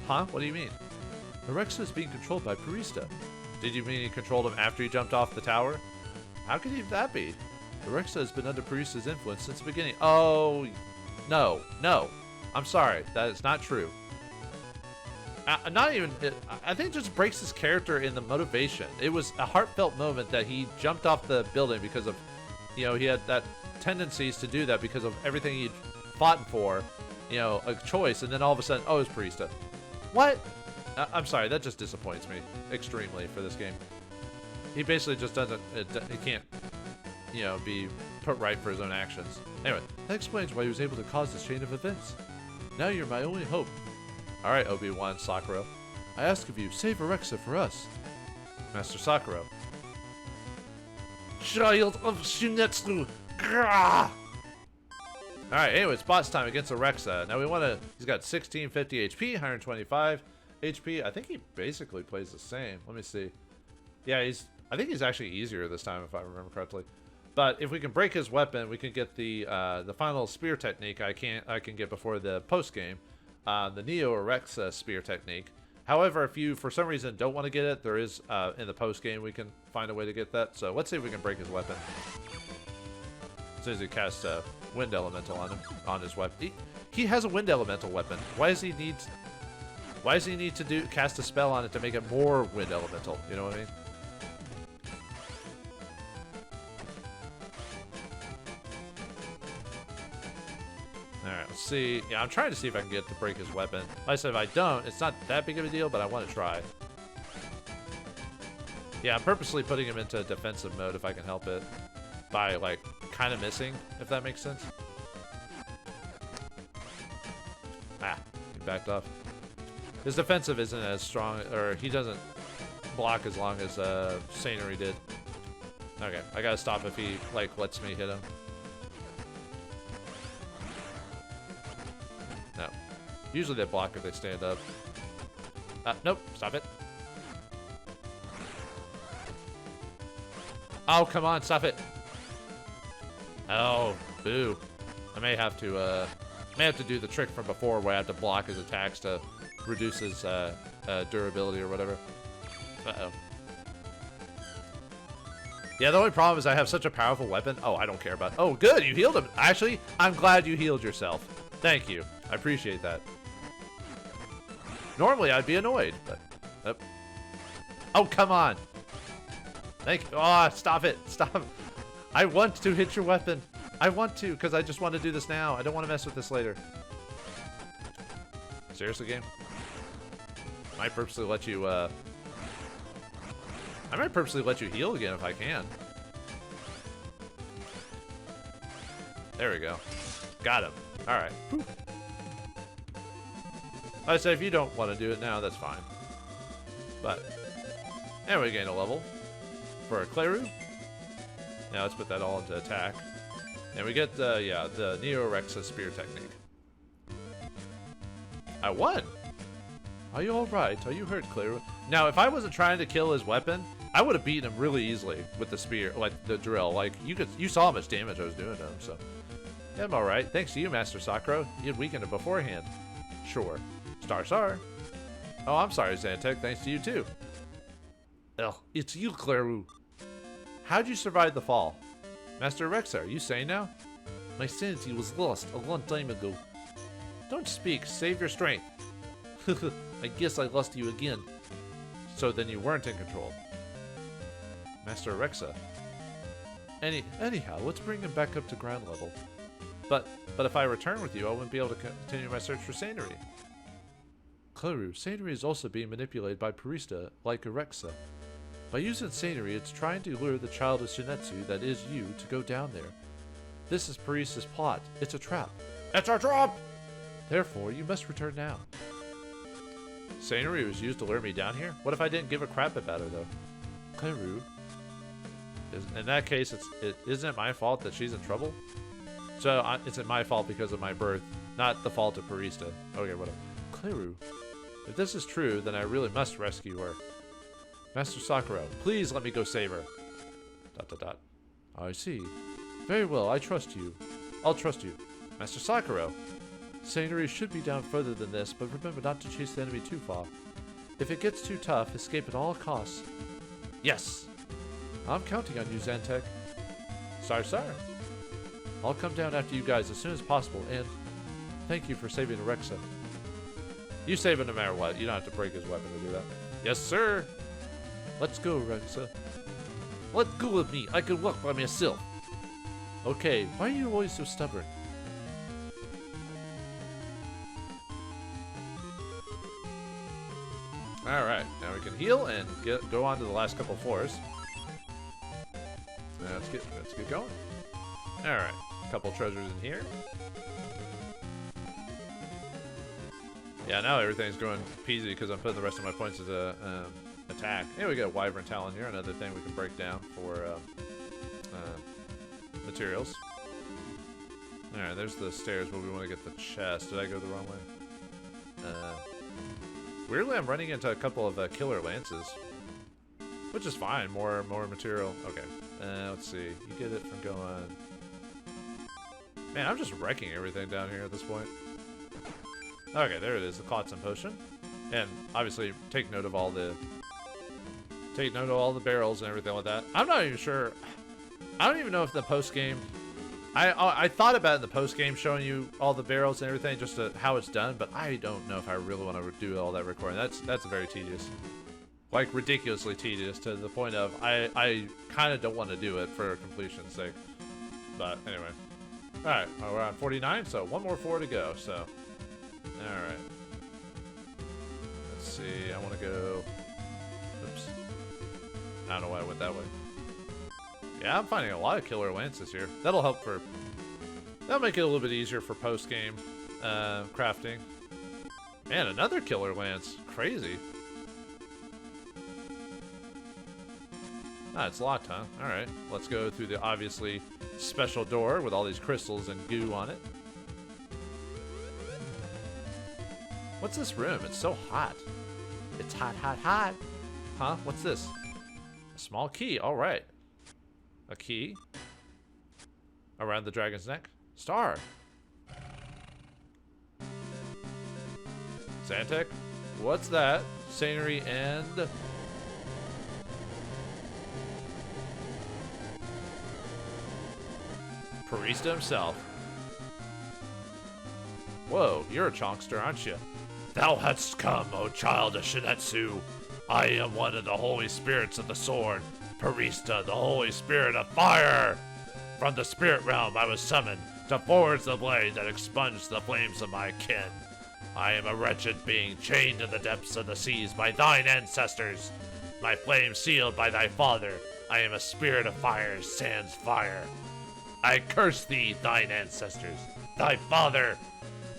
Huh? What do you mean? Arexa is being controlled by Parista. Did you mean he controlled him after he jumped off the tower? How could that be? Arexa has been under Parista's influence since the beginning. Oh, no. I'm sorry. That is not true. Not even... I think it just breaks his character in the motivation. It was a heartfelt moment that he jumped off the building because of... You know, he had that tendencies to do that because of everything he'd fought for. You know, a choice, and then all of a sudden, oh, it's Parista. What? I'm sorry, that just disappoints me extremely for this game. He basically just doesn't, he can't, you know, be put right for his own actions. Anyway, that explains why he was able to cause this chain of events. Now you're my only hope. Alright, Obi-Wan Sakura. I ask of you, save Arexa for us. Master Sakura. Child of Shunetsu. Alright, anyway, it's boss time against Arexa. Now we want to, he's got 1650 HP, 125 HP. I think he basically plays the same. Let me see. Yeah, I think he's actually easier this time if I remember correctly. But if we can break his weapon, we can get the final spear technique I can get before the post game. The Neo Arexa spear technique. However, if you for some reason don't want to get it, there is in the post game we can find a way to get that. So let's see if we can break his weapon. As soon as he casts a wind elemental on him, on his weapon. He has a wind elemental weapon. Why does he need to cast a spell on it to make it more wind elemental? You know what I mean? Alright, let's see. Yeah, I'm trying to see if I can get to break his weapon. Like I said, if I don't, it's not that big of a deal, but I want to try. Yeah, I'm purposely putting him into defensive mode if I can help it. By, like, kind of missing, if that makes sense. Ah, he backed off. His defensive isn't as strong, or he doesn't block as long as Sanary did. Okay, I gotta stop if he, like, lets me hit him. No. Usually they block if they stand up. Nope, stop it. Oh, come on, stop it. Oh, Boo. I may have to do the trick from before where I have to block his attacks to reduce his durability or whatever. Uh-oh. Yeah, the only problem is I have such a powerful weapon. Oh, I don't care about... Oh, good, you healed him. Actually, I'm glad you healed yourself. Thank you. I appreciate that. Normally, I'd be annoyed, but... Oh, come on. Thank you. Oh, stop it. Stop. I want to hit your weapon. I want to, because I just want to do this now. I don't want to mess with this later. Seriously, game? I might purposely let you, I might purposely let you heal again if I can. There we go. Got him. Alright. I say if you don't want to do it now, that's fine. But, and we gain a level for a Cleru. Now let's put that all into attack. And we get the, yeah, the Neo-Rexa spear technique. I won! Are you alright? Are you hurt, Cleru? Now, if I wasn't trying to kill his weapon, I would have beaten him really easily with the spear, like the drill. Like, you saw how much damage I was doing to him, so. Yeah, I'm alright. Thanks to you, Master Sakura. You'd weakened him beforehand. Sure. Star. Oh, I'm sorry, Zantek. Thanks to you, too. Ugh, it's you, Cleru. How'd you survive the fall? Master Rexa, are you sane now? My sanity was lost a long time ago. Don't speak. Save your strength. I guess I lost you again. So then you weren't in control. Master Rexa. Anyhow, let's bring him back up to ground level. But if I return with you, I wouldn't be able to continue my search for Sanary. Cleru, Sanary is also being manipulated by Parista, like Rexa. By using Sanary, it's trying to lure the childish Shinetsu, that is you, to go down there. This is Parista's plot. It's a trap. It's a trap! Therefore, you must return now. Sanary was used to lure me down here? What if I didn't give a crap about her, though? Cleru. In that case, isn't it my fault that she's in trouble? So, it's my fault because of my birth, not the fault of Parista. Okay, whatever. Cleru. If this is true, then I really must rescue her. Master Sakura, please let me go save her. ... I see. Very well, I trust you. I'll trust you. Master Sakura. Sanary should be down further than this, but remember not to chase the enemy too far. If it gets too tough, escape at all costs. Yes! I'm counting on you, Zantek. Sar. I'll come down after you guys as soon as possible, and thank you for saving Rexa. You save him no matter what. You don't have to break his weapon to do that. Yes, sir! Let's go, Rexa. Let go of me. I can walk by myself. Okay, why are you always so stubborn? Alright, now we can heal and go on to the last couple floors. Let's get going. Alright, a couple treasures in here. Yeah, now everything's going peasy because I'm putting the rest of my points into attack. And we got a Wyvern Talon here, another thing we can break down for materials. Alright, there's the stairs where we want to get the chest. Did I go the wrong way? Weirdly, I'm running into a couple of killer lances. Which is fine, more material. Okay, let's see. You get it from going... Man, I'm just wrecking everything down here at this point. Okay, there it is, the Clotsam Potion. And obviously, take note of all the barrels and everything like that. I'm not even sure. I don't even know if the post-game... I thought about it in the post-game showing you all the barrels and everything, just how it's done, but I don't know if I really want to do all that recording. That's very tedious. Like, ridiculously tedious, to the point of I kind of don't want to do it for completion's sake. But anyway. Alright, well, we're on 49, so one more 4 to go, so... Alright. Let's see, I want to go... Oops. I don't know why I went that way. Yeah, I'm finding a lot of killer lances here. That'll help for... That'll make it a little bit easier for post-game crafting. Man, another killer lance. Crazy. Ah, it's locked, huh? Alright, let's go through the obviously special door with all these crystals and goo on it. What's this room? It's so hot. It's hot, hot, hot. Huh? What's this? A small key. Alright. A key. Around the dragon's neck. Star. Zantek? What's that? Sanary and... Parista himself. Whoa, you're a chonkster, aren't you? Thou hadst come, O child of Shinetsu. I am one of the holy spirits of the sword. Parista, the holy spirit of fire. From the spirit realm I was summoned to forge the blade that expunged the flames of my kin. I am a wretched being chained to the depths of the seas by thine ancestors. My flame sealed by thy father. I am a spirit of fire, sans fire. I curse thee, thine ancestors, thy father.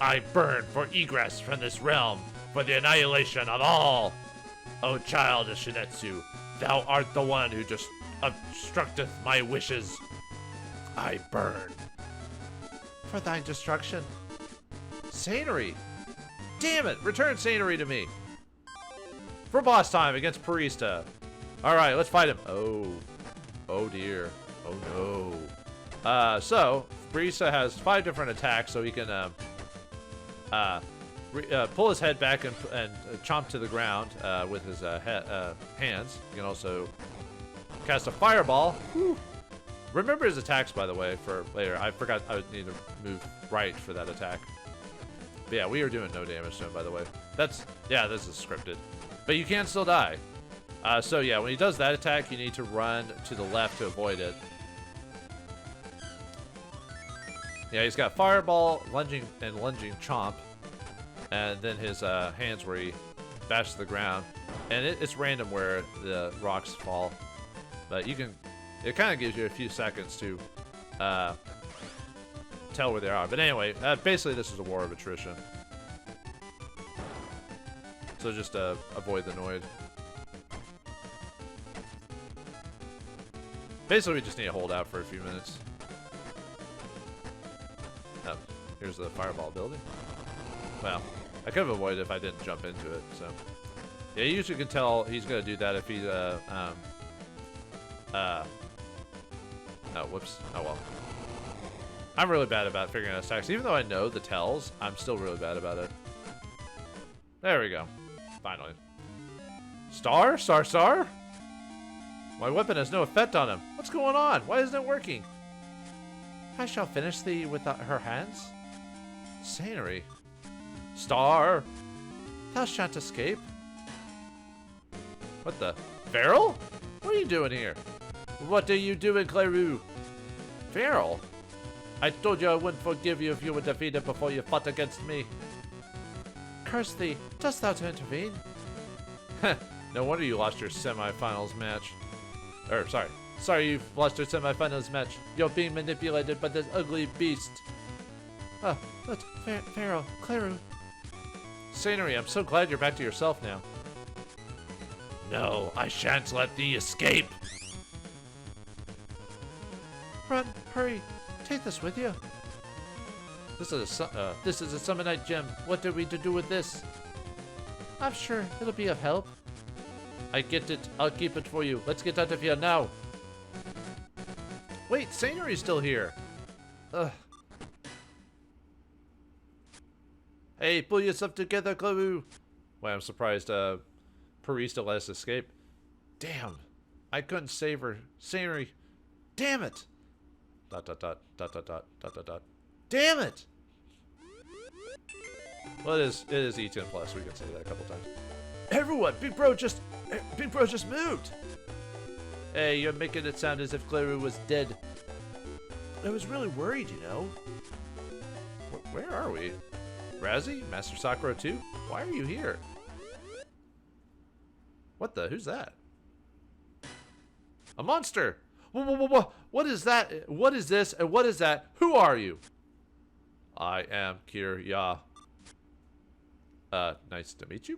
I burn for egress from this realm, for the annihilation of all. O child of Shinetsu, thou art the one who just obstructeth my wishes. I burn. For thine destruction. Sanary. Damn it, return Sanary to me. For boss time against Parista. Alright, let's fight him. Oh dear. Oh no. So, Parista has 5 different attacks, so he can pull his head back and chomp to the ground with his hands. He can also cast a fireball. Whew. Remember his attacks, by the way, for later. I forgot I would need to move right for that attack. But yeah, we are doing no damage to him, by the way. Yeah, this is scripted. But you can still die. So yeah, when he does that attack, you need to run to the left to avoid it. Yeah, he's got fireball, lunging chomp, and then his hands where he bashes the ground. And it's random where the rocks fall. But you can, it kind of gives you a few seconds to tell where they are. But anyway, basically this is a war of attrition. So just avoid the Noid. Basically we just need to hold out for a few minutes. Oh, here's the fireball building. Well, I could have avoided it if I didn't jump into it, so. Yeah, you usually can tell he's gonna do that if he's, oh, whoops. Oh well. I'm really bad about figuring out stacks. Even though I know the tells, I'm still really bad about it. There we go. Finally. Star? Star? Star? My weapon has no effect on him. What's going on? Why isn't it working? I shall finish thee with her hands. Sanary. Star. Thou shan't escape. What the? Feral? What are you doing here? What are you doing, Cleru? Feral? I told you I wouldn't forgive you if you were defeated before you fought against me. Curse thee, dost thou to intervene? No wonder you lost your semifinals match. Sorry you've lost your semifinals match. You're being manipulated by this ugly beast. But Feral, Cleru. Sanary, I'm so glad you're back to yourself now. No, I shan't let thee escape. Run, hurry, take this with you. This is a Summonite gem. What are we to do with this? I'm sure it'll be of help. I get it. I'll keep it for you. Let's get out of here now. Wait, Sanary's still here. Ugh. Hey, pull yourself together, Cleru. Wait, I'm surprised Parista let us escape. Damn. I couldn't save her. Sanary. Damn it. ... Damn it. Well, it is E10 plus. We can say that a couple times. Everyone, Big Bro just moved. Hey, you're making it sound as if Cleru was dead. I was really worried, you know. Where are we? Razzy? Master Sakura 2? Why are you here? What the? Who's that? A monster! Whoa. What is that? What is this? And what is that? Who are you? I am Kirya. Nice to meet you.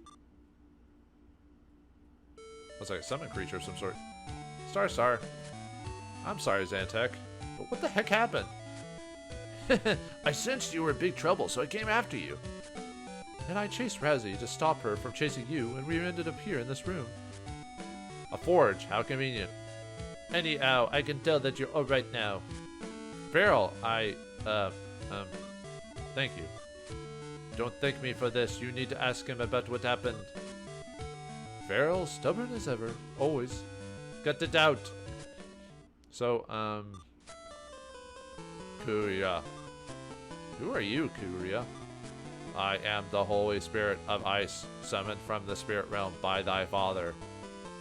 Looks like a summon creature of some sort. Star. I'm sorry, Zantek, but what the heck happened? I sensed you were in big trouble, so I came after you. And I chased Razzy to stop her from chasing you, and we ended up here in this room. A forge, how convenient. Anyhow, I can tell that you're alright now. Feral, Thank you. Don't thank me for this. You need to ask him about what happened. Referral, stubborn as ever. Always. Got the doubt. So, Kuria. Who are you, Kuria? I am the Holy Spirit of Ice, summoned from the spirit realm by thy father.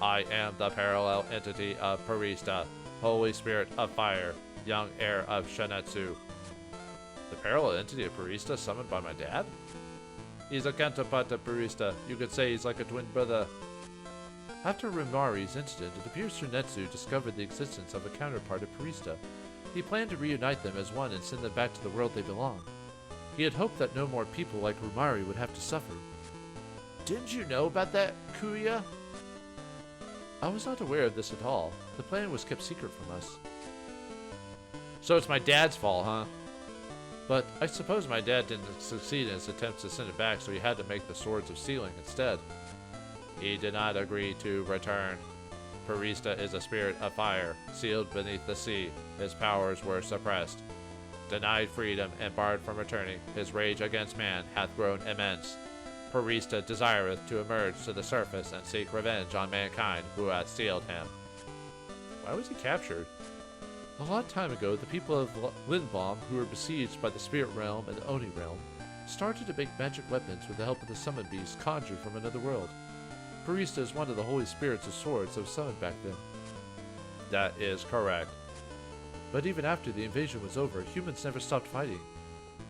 I am the parallel entity of Parista, Holy Spirit of Fire, young heir of Shinetsu. The parallel entity of Parista summoned by my dad? He's a counterpart of Parista. You could say he's like a twin brother. After Rimari's incident, it appears Shinetsu discovered the existence of a counterpart of Parista. He planned to reunite them as one and send them back to the world they belong. He had hoped that no more people like Rimari would have to suffer. Didn't you know about that, Kuya? I was not aware of this at all. The plan was kept secret from us. So it's my dad's fault, huh? But I suppose my dad didn't succeed in his attempts to send it back, so he had to make the Swords of Sealing instead. He did not agree to return. Parista is a spirit of fire, sealed beneath the sea. His powers were suppressed. Denied freedom and barred from returning, his rage against man hath grown immense. Parista desireth to emerge to the surface and seek revenge on mankind who hath sealed him. Why was he captured? A long time ago, the people of Lindbaum, who were besieged by the Spirit Realm and the Oni Realm, started to make magic weapons with the help of the summon beasts conjured from another world. Parista is one of the holy spirits of swords that was summoned back then. That is correct. But even after the invasion was over, humans never stopped fighting.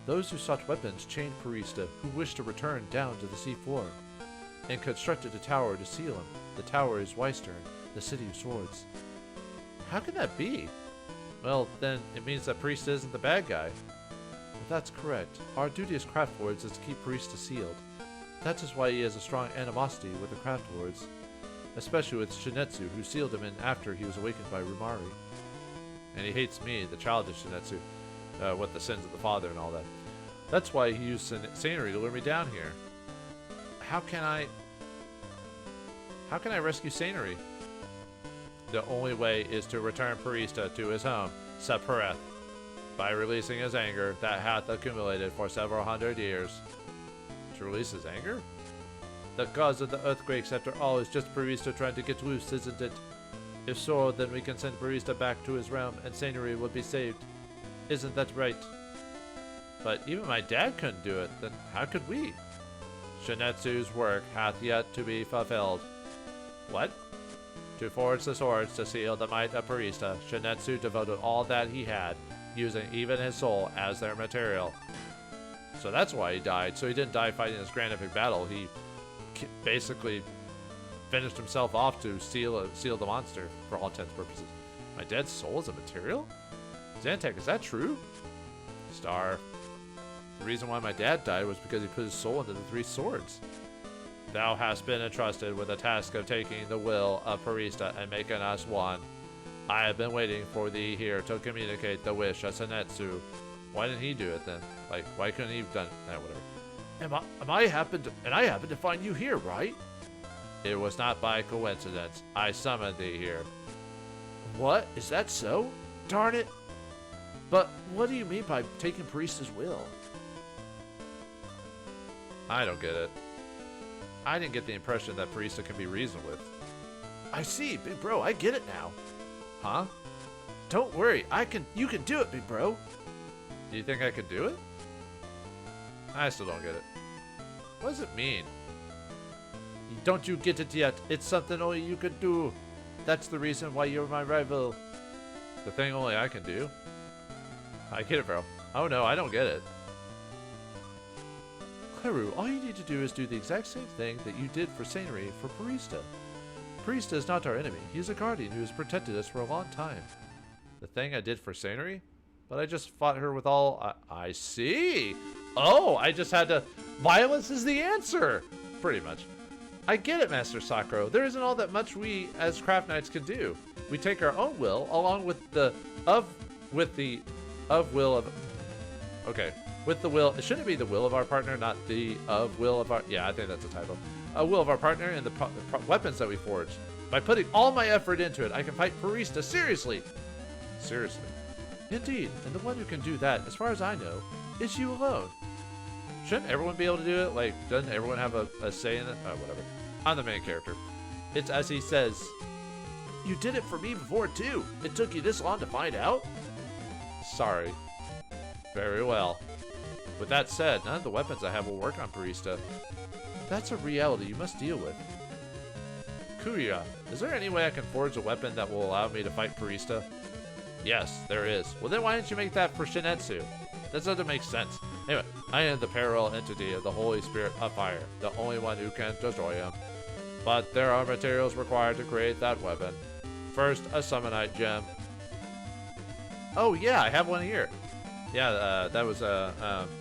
Those who sought weapons chained Parista, who wished to return down to the sea floor, and constructed a tower to seal him. The tower is Wystern, the city of swords. How can that be? Well, then it means that Parista isn't the bad guy. If that's correct, our duty as craftlords is to keep Parista sealed. That is why he has a strong animosity with the craftlords, especially with Shinetsu, who sealed him in after he was awakened by Rimari. And he hates me, the child of Shinetsu, with the sins of the father and all that. That's why he used Sanary to lure me down here. How can I rescue Sanary? The only way is to return Parista to his home, Sapereth, by releasing his anger that hath accumulated for several hundred years. To release his anger? The cause of the earthquakes, after all, is just Parista trying to get loose, isn't it? If so, then we can send Parista back to his realm and Sanary will be saved. Isn't that right? But even my dad couldn't do it, then how could we? Shinetsu's work hath yet to be fulfilled. What? To forge the swords to seal the might of Parista, Shinetsu devoted all that he had, using even his soul as their material. So that's why he died. So he didn't die fighting this grand epic battle. He basically finished himself off to seal the monster, for all intents and purposes. My dad's soul is a material? Zantek, is that true? Star. The reason why my dad died was because he put his soul into the three swords. Thou hast been entrusted with the task of taking the will of Parista and making us one. I have been waiting for thee here to communicate the wish of Shinetsu. Why didn't he do it then? Like, why couldn't he have done that? Whatever. I happen to find you here, right? It was not by coincidence. I summoned thee here. What? Is that so? Darn it. But what do you mean by taking Parista's will? I don't get it. I didn't get the impression that Parista can be reasoned with. I see, big bro. I get it now. Huh? Don't worry. You can do it, big bro. Do you think I could do it? I still don't get it. What does it mean? Don't you get it yet? It's something only you could do. That's the reason why you're my rival. The thing only I can do? I get it, bro. Oh no, I don't get it. Cleru, all you need to do is do the exact same thing that you did for Sanary for Parista. Parista is not our enemy. He is a guardian who has protected us for a long time. The thing I did for Sanary? But I just fought her with all... I see! Oh, I just had to... Violence is the answer! Pretty much. I get it, Master Sakura. There isn't all that much we, as Craft Knights, can do. We take our own will, along with the will of... Okay. With the will... Shouldn't it be the will of our partner, not the will of our... Yeah, I think that's the title. Will of our partner and the weapons that we forged. By putting all my effort into it, I can fight Parista seriously. Seriously. Indeed, and the one who can do that, as far as I know, is you alone. Shouldn't everyone be able to do it? Like, doesn't everyone have a say in it? Oh, whatever. I'm the main character. It's as he says, you did it for me before, too. It took you this long to find out? Sorry. Very well. With that said, none of the weapons I have will work on Parista. That's a reality you must deal with. Kuya, is there any way I can forge a weapon that will allow me to fight Parista? Yes, there is. Well, then why didn't you make that for Shinetsu? That doesn't make sense. Anyway, I am the parallel entity of the Holy Spirit of Fire, the only one who can destroy him. But there are materials required to create that weapon. First, a Summonite gem. Oh yeah, I have one here. Yeah, that was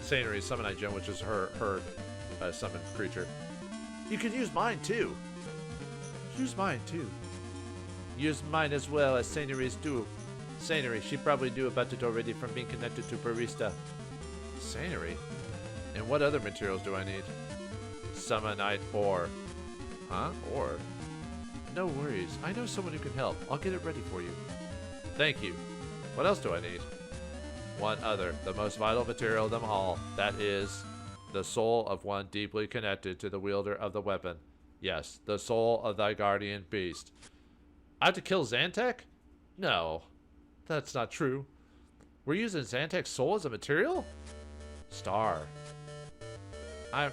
Sanary's Summonite gem, which is her summoned creature. You can use mine too. Use mine too. Use mine as well as Sanary's do. Sanary, she probably knew about it already from being connected to Parista. Sanary? And what other materials do I need? Summonite ore. Huh? Ore? No worries. I know someone who can help. I'll get it ready for you. Thank you. What else do I need? One other, the most vital material of them all. That is the soul of one deeply connected to the wielder of the weapon. Yes, the soul of thy guardian beast. I have to kill Zantek? No. That's not true. We're using Zantek's soul as a material? Star. I'm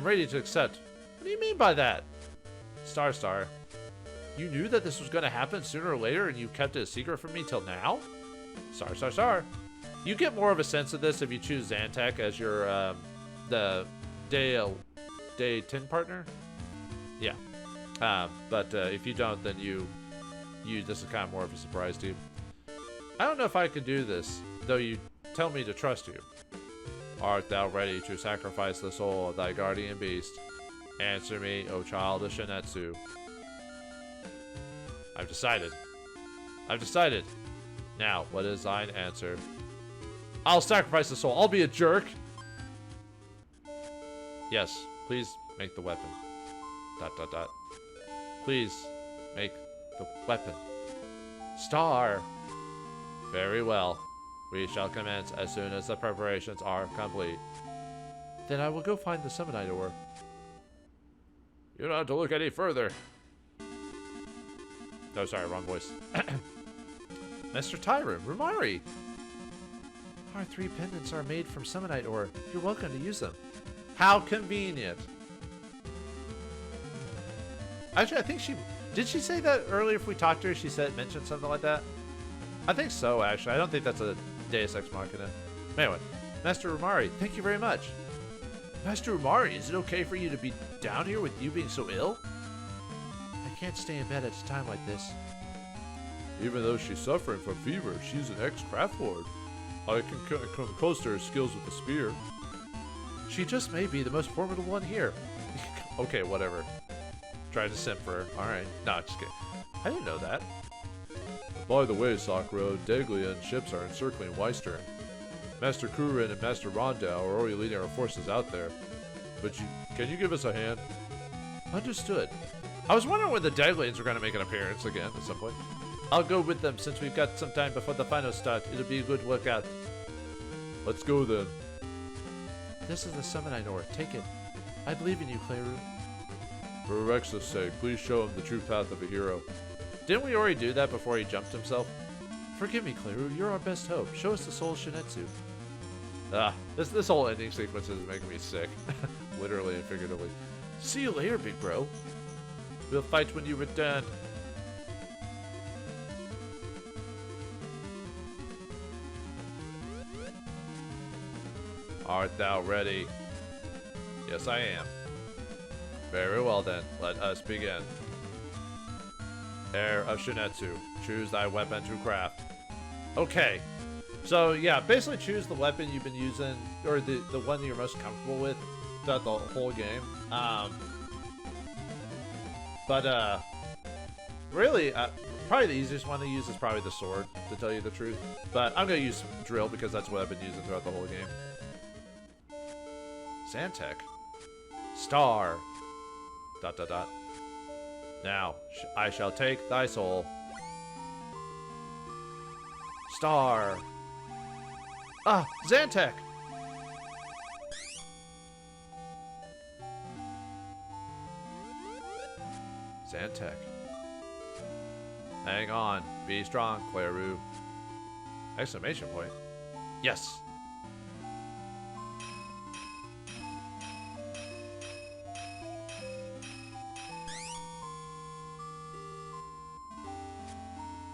ready to accept. What do you mean by that? Star. You knew that this was going to happen sooner or later and you kept it a secret from me till now? Star. You get more of a sense of this if you choose Zantek as your, the day 10 partner. Yeah. But if you don't, then this is kind of more of a surprise to you. I don't know if I can do this, though you tell me to trust you. Art thou ready to sacrifice the soul of thy guardian beast? Answer me, O child of Shinetsu. I've decided. Now, what is thine answer? I'll sacrifice the soul. I'll be a jerk. Yes, please make the weapon. ... Please make the weapon. Star. Very well. We shall commence as soon as the preparations are complete. Then I will go find the Summonite ore. You don't have to look any further. No, sorry, wrong voice. Mr. Tyrant, Rumari. Our 3 pendants are made from Summonite ore. You're welcome to use them. How convenient. Actually, I think did she say that earlier if we talked to her? She mentioned something like that? I think so, actually. I don't think that's a Deus Ex Machina. Anyway, Master Rumari, thank you very much. Master Rumari, is it okay for you to be down here with you being so ill? I can't stay in bed at a time like this. Even though she's suffering from fever, she's an ex-craftlord. I can come close to her skills with the spear. She just may be the most formidable one here. Okay, whatever. Try to simp for her. Alright. No, just kidding. I didn't know that. By the way, Sakura, Deglia and ships are encircling Wystern. Master Kurin and Master Rondau are already leading our forces out there. But can you give us a hand? Understood. I was wondering when the Deglians were going to make an appearance again at some point. I'll go with them since we've got some time before the final start. It'll be a good workout. Let's go then. This is the Summonite ore. Take it. I believe in you, Cleru. For Rex's sake, please show him the true path of a hero. Didn't we already do that before he jumped himself? Forgive me, Cleru. You're our best hope. Show us the soul of Shinetsu. This whole ending sequence is making me sick. Literally and figuratively. See you later, big bro. We'll fight when you return. Art thou ready? Yes, I am. Very well then, let us begin. Heir of Shinetsu, choose thy weapon to craft. Okay, so yeah, basically choose the weapon you've been using, or the one you're most comfortable with throughout the whole game. Really, probably the easiest one to use is probably the sword, to tell you the truth. But I'm gonna use drill because that's what I've been using throughout the whole game. Zantek. Star. ... Now, I shall take thy soul. Star. Ah, Zantek! Zantek. Hang on. Be strong, Cleru. Exclamation point. Yes.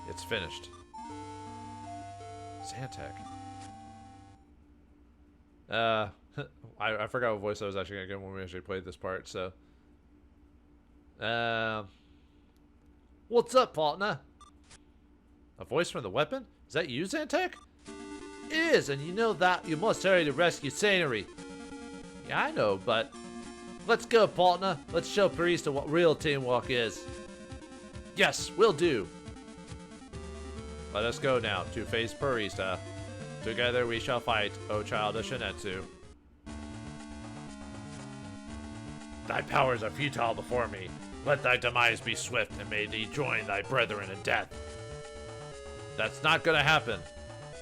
It's finished. Zantek. I forgot what voice I was actually gonna get when we actually played this part, so. What's up, partner? A voice from the weapon? Is that you, Zantek? It is, and you know that you must hurry to rescue Sanary. Yeah, I know, but let's go, partner. Let's show Parista what real teamwork is. Yes, will do. Let us go now to face Parista. Together we shall fight, O child of Shinetsu. Thy powers are futile before me. Let thy demise be swift, and may thee join thy brethren in death. That's not gonna happen.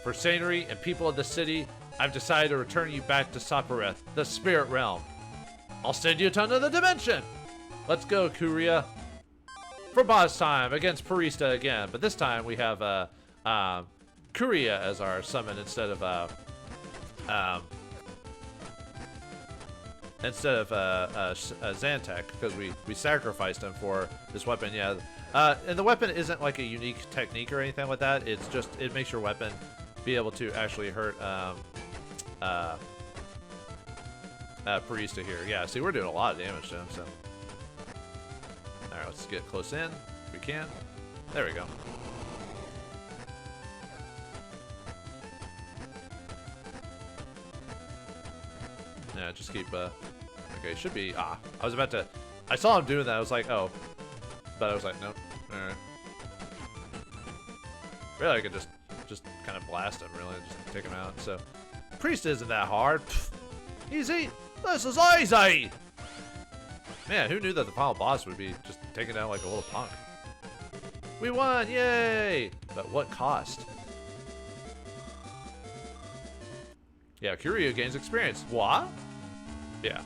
For Sanary and people of the city, I've decided to return you back to Saporeth, the spirit realm. I'll send you to another dimension! Let's go, Kuria. For boss time against Parista again, but this time we have Kuria as our summon instead of Zantek, because we sacrificed him for this weapon. Yeah, and the weapon isn't like a unique technique or anything like that. It's just it makes your weapon be able to actually hurt Parista here. Yeah, see, we're doing a lot of damage to him. So, all right, let's get close in if we can. There we go. Yeah, just keep, okay, should be, I was about to, I saw him doing that, I was like, oh, but I was like, nope, alright. Really, I could just kind of blast him, really, just take him out, so. Priest isn't that hard. Pfft. Easy, this is easy! Man, who knew that the final boss would be just taken down like a little punk? We won, yay! But what cost? Yeah, Kuria gains experience. What? Yeah.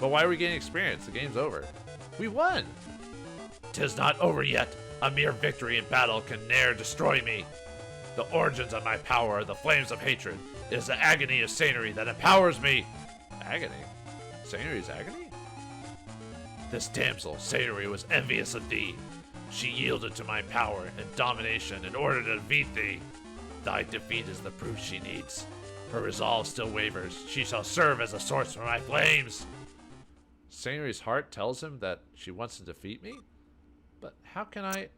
But why are we gaining experience? The game's over. We won! 'Tis not over yet. A mere victory in battle can ne'er destroy me. The origins of my power are the flames of hatred. It is the agony of Sanary that empowers me. Agony? Sanary's agony? This damsel, Sanary, was envious of thee. She yielded to my power and domination in order to defeat thee. Thy defeat is the proof she needs. Her resolve still wavers. She shall serve as a source for my flames. Sanary's heart tells him that she wants to defeat me? But how can I...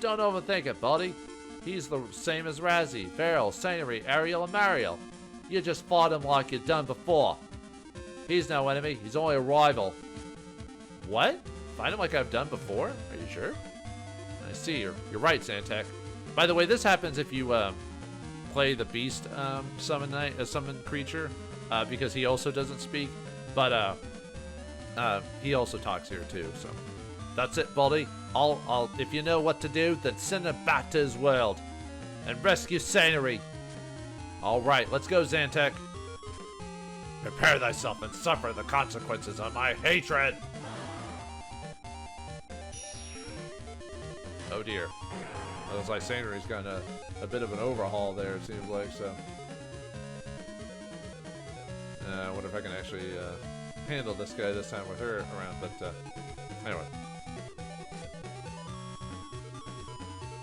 Don't overthink it, buddy. He's the same as Razzy, Referral, Sanary, Ariel, and Mariel. You just fought him like you've done before. He's no enemy. He's only a rival. What? Fight him like I've done before? Are you sure? I see. You're right, Zantek. By the way, this happens if you play the beast summon creature, because he also doesn't speak, but he also talks here too. So that's it, buddy. I'll if you know what to do, then send him back to his world and rescue Sanary. All right, let's go, Zantek. Prepare thyself and suffer the consequences of my hatred. Oh dear. Looks like Sanary's got a bit of an overhaul there, it seems like, so. I wonder if I can actually handle this guy this time with her around, but anyway.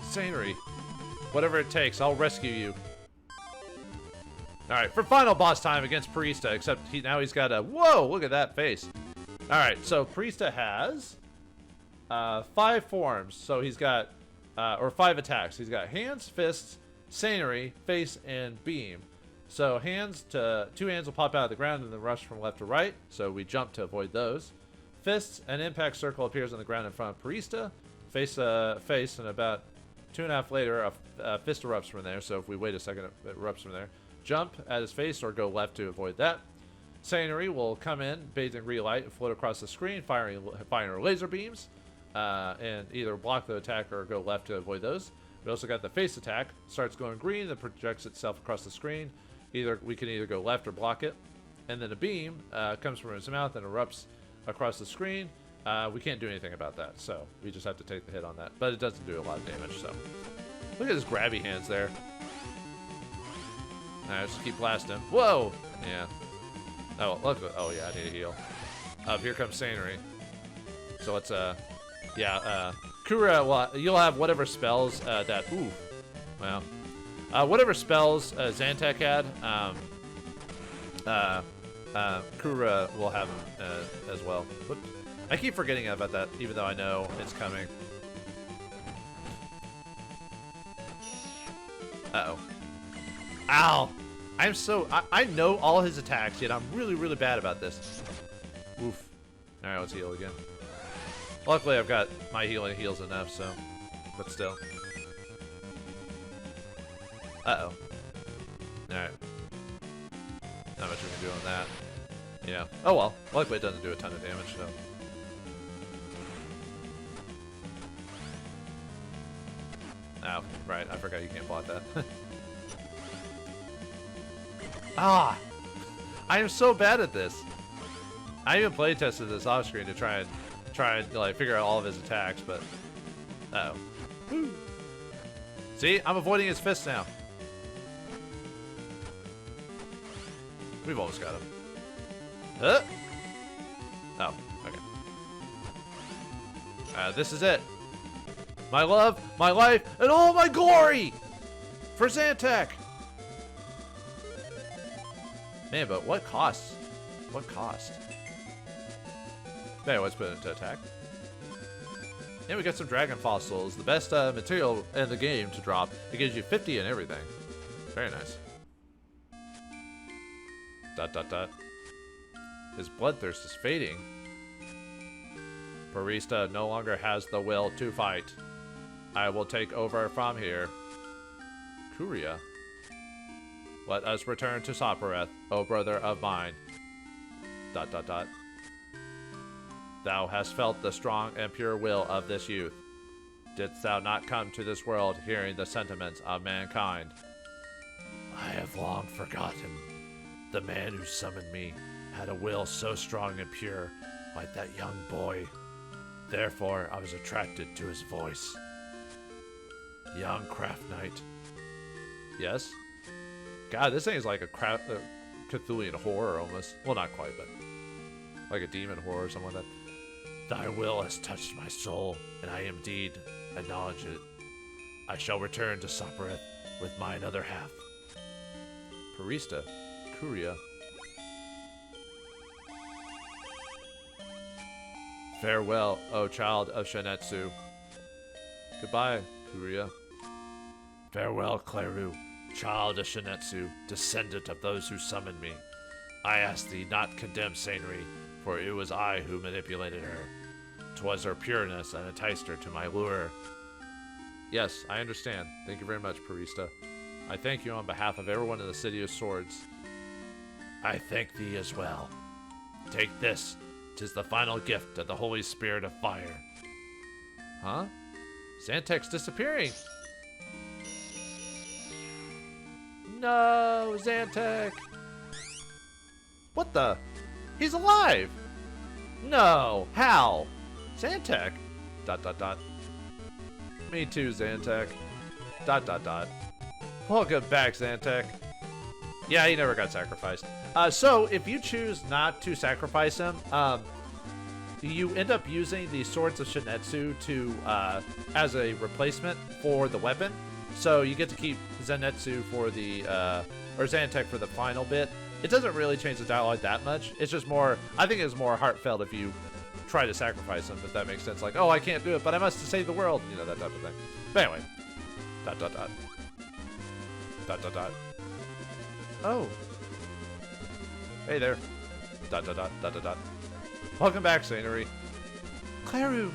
Sanary, whatever it takes, I'll rescue you. Alright, for final boss time against Parista, except now he's got a, whoa, look at that face. Alright, so Parista has 5 forms, so he's got or 5 attacks. He's got hands, fists, Sanary, face, and beam. So hands, 2 hands will pop out of the ground and then rush from left to right. So we jump to avoid those. Fists, an impact circle appears on the ground in front of Parista. Face, and about 2.5 later, a fist erupts from there. So if we wait a second, it erupts from there. Jump at his face or go left to avoid that. Sanary will come in, bathed in green light, and float across the screen, firing laser beams. And either block the attack or go left to avoid those. We also got the face attack. Starts going green, then projects itself across the screen. We can either go left or block it. And then a beam comes from his mouth and erupts across the screen. We can't do anything about that, so we just have to take the hit on that. But it doesn't do a lot of damage, so. Look at his grabby hands there. Alright, just keep blasting. Whoa! Yeah. Oh, look. Oh, yeah, I need a heal. Here comes Sanary. So let's, Kura, well, you'll have whatever spells that. Ooh. Well. Whatever spells Zantek had, Kura will have them as well. Whoops. I keep forgetting about that, even though I know it's coming. Uh-oh. Ow! I know all his attacks, yet I'm really, really bad about this. Oof. Alright, let's heal again. Luckily, I've got my healing heals enough, so. But still. Uh-oh. Alright. Not much we can do on that. Yeah. Oh well. Luckily, it doesn't do a ton of damage, so. Oh, right. I forgot you can't block that. Ah! I am so bad at this. I even playtested this off screen to try and like figure out all of his attacks, but uh oh. Woo. See, I'm avoiding his fists now. We've almost got him. Oh, okay. This is it. My love, my life, and all my glory for Zantek. Man, but what cost? What cost? Anyway, let's put it into attack. And we got some dragon fossils, the best material in the game to drop. It gives you 50 and everything. Very nice. Dot dot dot. His bloodthirst is fading. Parista no longer has the will to fight. I will take over from here. Kuria. Let us return to Sopareth, O brother of mine. Dot dot dot. Thou hast felt the strong and pure will of this youth. Didst thou not come to this world hearing the sentiments of mankind? I have long forgotten. The man who summoned me had a will so strong and pure, like that young boy. Therefore, I was attracted to his voice. Young craft knight. Yes? God, this thing is like a Cthulhian horror almost. Well, not quite, but like a demon horror or something like that. Thy will has touched my soul, and I indeed acknowledge it. I shall return to Sopareth with mine other half. Parista. Kuria. Farewell, O child of Shinetsu. Goodbye, Kuria. Farewell, Cleru, child of Shinetsu, descendant of those who summoned me. I ask thee not condemn Sanary, for it was I who manipulated her. 'Twas her pureness that enticed her to my lure. Yes, I understand. Thank you very much, Parista. I thank you on behalf of everyone in the City of Swords. I thank thee as well. Take this. 'Tis the final gift of the Holy Spirit of Fire. Huh? Zantek's disappearing. No, Zantek. What the? He's alive. No, how? Zantek. Dot dot dot. Me too, Zantek. Dot dot dot. Welcome back, Zantek. Yeah, he never got sacrificed. So if you choose not to sacrifice him, you end up using the Swords of Shinetsu to as a replacement for the weapon. So you get to keep Zenetsu for the or Zantek for the final bit. It doesn't really change the dialogue that much. It's just more. I think it's more heartfelt if you try to sacrifice him, if that makes sense. Like, oh, I can't do it, but I must save the world. You know, that type of thing. But anyway, dot dot dot. Dot dot dot. Oh. Hey there. Dot dot dot dot dot dot. Welcome back, Sanary. Cleru.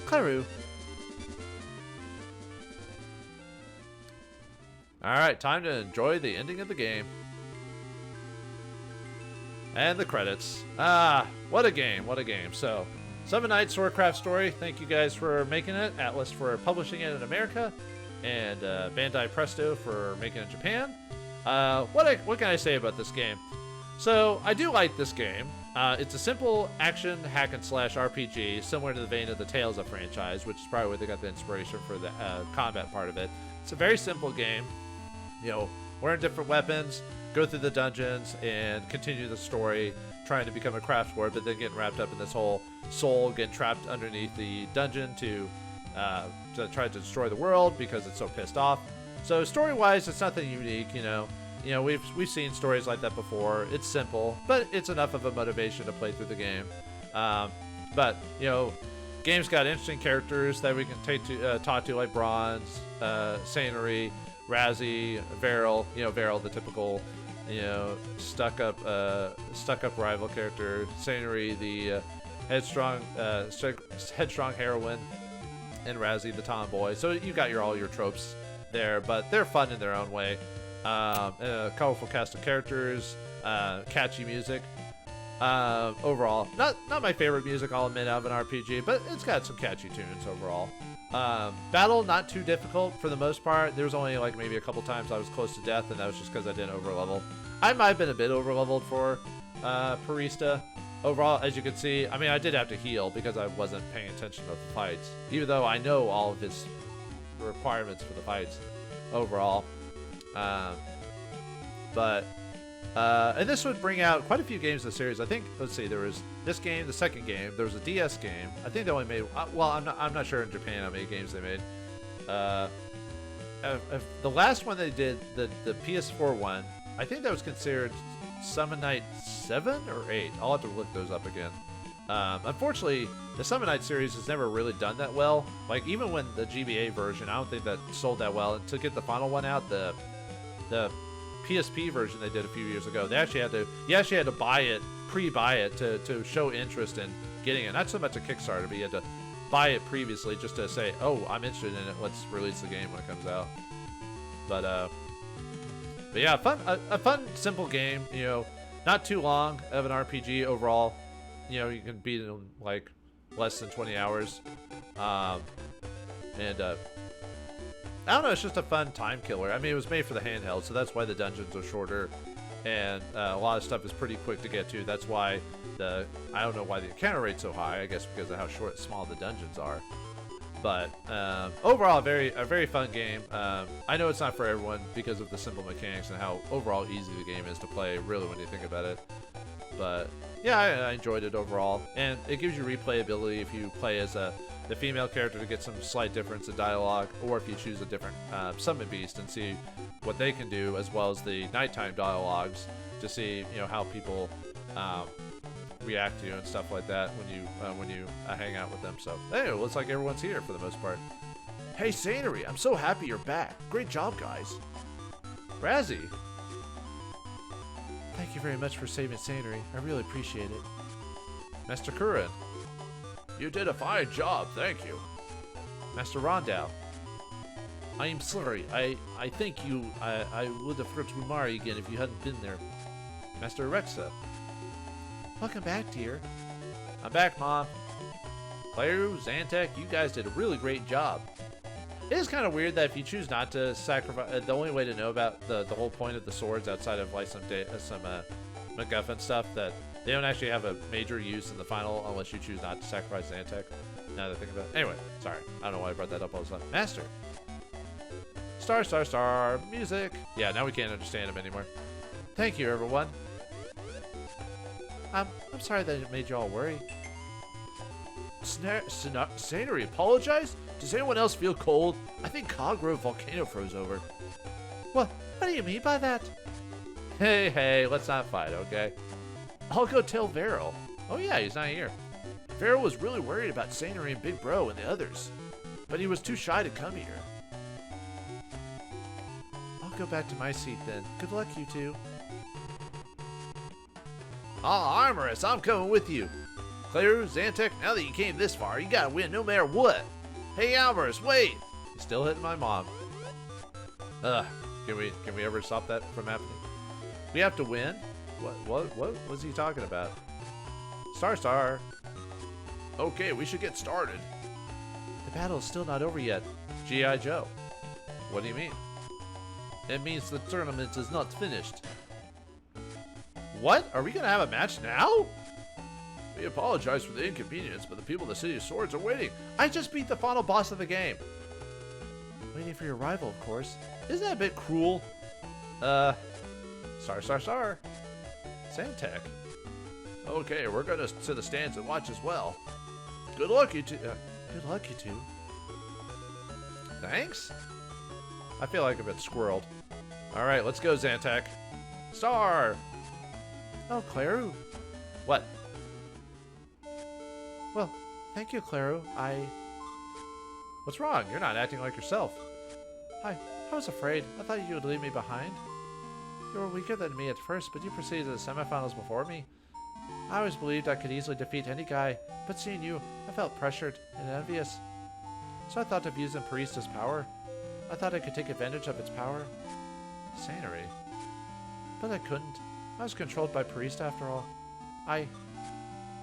Cleru. Alright, time to enjoy the ending of the game. And the credits. Ah, what a game, what a game. So, Samon Naito Swordcraft Story, thank you guys for making it. Atlus for publishing it in America. And Banpresto for making it in Japan. What can I say about this game? So, I do like this game. It's a simple action hack and slash RPG, similar to the vein of the Tales of franchise, which is probably where they got the inspiration for the combat part of it. It's a very simple game. You know, learn different weapons, go through the dungeons, and continue the story, trying to become a craftlord, but then getting wrapped up in this whole soul, getting trapped underneath the dungeon to try to destroy the world because it's so pissed off. So story-wise, it's nothing unique, you know. You know, we've seen stories like that before. It's simple, but it's enough of a motivation to play through the game. But you know, game's got interesting characters that we can talk to, like Bronze, Sanary, Razzy, Referral. You know, Referral, the typical, you know, stuck-up rival character. Sanary, the headstrong heroine, and Razzy, the tomboy. So you got all your tropes there, but they're fun in their own way. A colorful cast of characters, catchy music. Overall, not my favorite music, I'll admit, of an RPG, but it's got some catchy tunes overall. Battle, not too difficult for the most part. There was only like maybe a couple times I was close to death, and that was just because I didn't overlevel. I might have been a bit overleveled for Parista. Overall, as you can see, I mean, I did have to heal because I wasn't paying attention to the fights, even though I know all of his requirements for the fights overall. And this would bring out quite a few games in the series. I think, let's see, there was this game, the second game, there was a DS game. I think they only made, well, I'm not sure in Japan how many games they made. The last one they did, the PS4 one, I think that was considered Samon Naito 7 or 8. I'll have to look those up again. Unfortunately, the Samon Naito series has never really done that well. Like, even when the GBA version, I don't think that sold that well. And to get the final one out, the PSP version they did a few years ago, you actually had to buy it, pre-buy it to show interest in getting it. Not so much a Kickstarter, but you had to buy it previously just to say, oh, I'm interested in it, let's release the game when it comes out. But yeah, a fun, simple game, you know, not too long of an RPG overall. You know, you can beat it in like less than 20 hours. I don't know, it's just a fun time killer. I mean, it was made for the handheld, so that's why the dungeons are shorter, and a lot of stuff is pretty quick to get to. That's why I don't know why the encounter rate's so high. I guess because of how small the dungeons are. But overall, a very fun game. I know it's not for everyone because of the simple mechanics and how overall easy the game is to play, really, when you think about it. But yeah, I enjoyed it overall, and it gives you replayability if you play as the female character to get some slight difference in dialogue, or if you choose a different summon beast and see what they can do, as well as the nighttime dialogues to see, you know, how people react to you and stuff like that when you hang out with them. So anyway, it looks like everyone's here for the most part. Hey Sanary, I'm so happy you're back. Great job, guys. Razzy, thank you very much for saving Sanary. I really appreciate it. Master Curran, you did a fine job, thank you. Master Rondow, I am sorry. I think I would have hurt Vauldemare again if you hadn't been there. Master Rexa, welcome back, dear. I'm back, Mom. Cleru, Zantek, you guys did a really great job. It is kind of weird that if you choose not to sacrifice, the only way to know about the whole point of the swords outside of like some MacGuffin stuff, that they don't actually have a major use in the final unless you choose not to sacrifice Zantek. Now that I think about it. Anyway, sorry. I don't know why I brought that up all the time. Master. Star, star, star. Music. Yeah, now we can't understand him anymore. Thank you, everyone. I'm sorry that it made you all worry. Sanary apologized? Does anyone else feel cold? I think Coggrove volcano froze over. What do you mean by that? Hey, let's not fight, okay? I'll go tell Referral. Oh yeah, he's not here. Referral was really worried about Sanary and Big Bro and the others, but he was too shy to come here. I'll go back to my seat then. Good luck, you two. Ah, Armorous, I'm coming with you. Cleru, Zantek, now that you came this far, you gotta win no matter what. Hey, Armorous, wait! He's still hitting my mom. Can we ever stop that from happening? We have to win? What was he talking about? Star. Okay, we should get started. The battle is still not over yet, G.I. Joe. What do you mean? It means the tournament is not finished. What? Are we gonna have a match now? We apologize for the inconvenience, but the people of the City of Swords are waiting. I just beat the final boss of the game. Waiting for your arrival, of course. Isn't that a bit cruel? Sar. Sandtech. Okay, we're gonna to the stands and watch as well. Good luck, you two. Good luck, you two. Thanks? I feel like a bit squirreled. Alright, let's go, Zantac. Star! Oh, Cleru. What? Well, thank you, Cleru. What's wrong? You're not acting like yourself. I was afraid. I thought you would leave me behind. You were weaker than me at first, but you proceeded to the semifinals before me. I always believed I could easily defeat any guy, but seeing you, I felt pressured and envious. So I thought of using Parista's power. I thought I could take advantage of its power. Sanary. But I couldn't. I was controlled by Parista after all.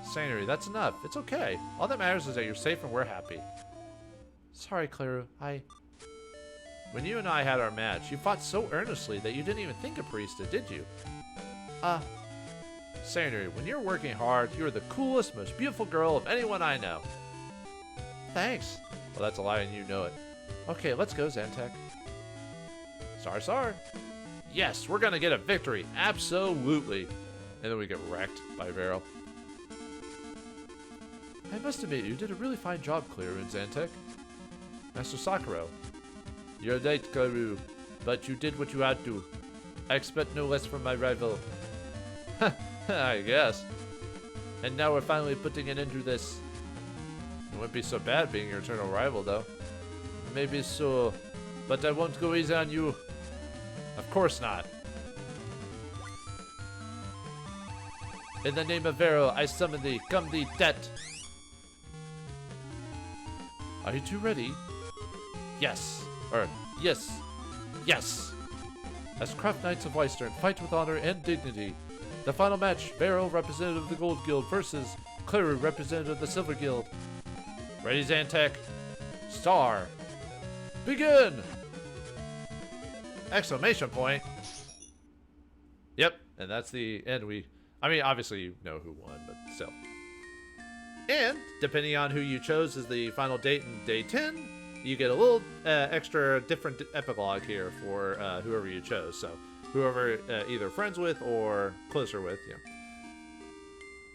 Sanary, that's enough. It's okay. All that matters is that you're safe and we're happy. Sorry, Cleru. When you and I had our match, you fought so earnestly that you didn't even think of Parista, did you? Sanary, when you're working hard, you're the coolest, most beautiful girl of anyone I know. Thanks. Well, that's a lie and you know it. Okay, let's go, Zantac. Sar. Yes, we're gonna get a victory. Absolutely. And then we get wrecked by Referral. I must admit, you did a really fine job, Cleru and Zantac. Master Sakura. You're late, Cleru, but you did what you had to. I expect no less from my rival. I guess. And now we're finally putting an end to this. It wouldn't be so bad being your eternal rival, though. Maybe so, but I won't go easy on you. Of course not. In the name of Referral, I summon thee. Come thee, debt. Are you two ready? Yes. Yes. As Craft Knights of Wystern, fight with honor and dignity. The final match, Referral, representative of the Gold Guild, versus Cleru, representative of the Silver Guild. Ready, Zantac? Star. Begin! Exclamation point. Yep, and that's the end. I mean, obviously you know who won, but still. And, depending on who you chose as the final date in day 10, you get a little extra different epilogue here for whoever you chose. So, whoever either friends with or closer with, yeah.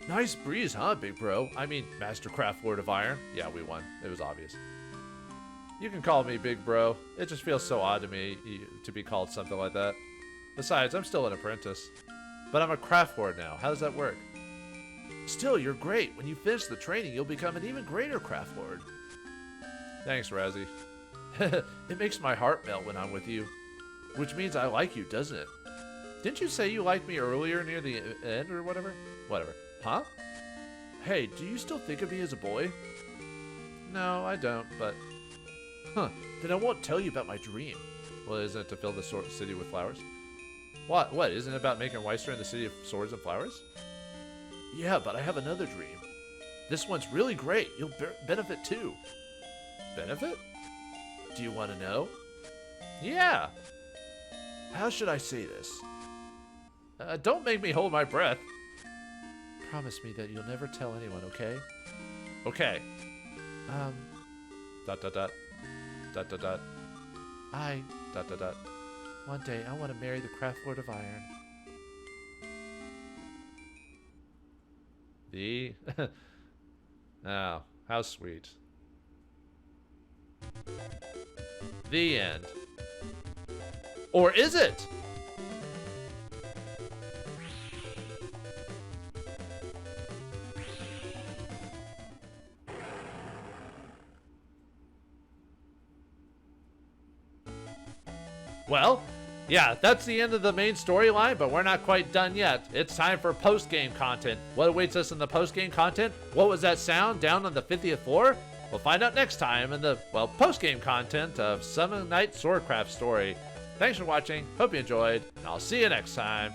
Nice breeze, huh, big bro? I mean, Master Craftlord of Iron. Yeah, we won. It was obvious. You can call me big bro. It just feels so odd to me to be called something like that. Besides, I'm still an apprentice. But I'm a Craftlord now. How does that work? Still, you're great. When you finish the training, you'll become an even greater Craftlord. Thanks, Razzy. It makes my heart melt when I'm with you. Which means I like you, doesn't it? Didn't you say you liked me earlier near the end or whatever? Whatever. Huh? Hey, do you still think of me as a boy? No, I don't, but... Huh, then I won't tell you about my dream. Well, isn't it to fill the city with flowers? What? Isn't it about making Wystern the city of swords and flowers? Yeah, but I have another dream. This one's really great. You'll benefit too. Benefit? Do you want to know? Yeah. How should I say this? Don't make me hold my breath. Promise me that you'll never tell anyone, okay? Okay. One day, I want to marry the Craftlord of Iron. Oh, how sweet. The end. Or is it? Well, yeah, that's the end of the main storyline, but we're not quite done yet. It's time for post-game content. What awaits us in the post-game content? What was that sound down on the 50th floor? We'll find out next time in the, well, post-game content of Samon Naito Swordcraft Story. Thanks for watching, hope you enjoyed, and I'll see you next time.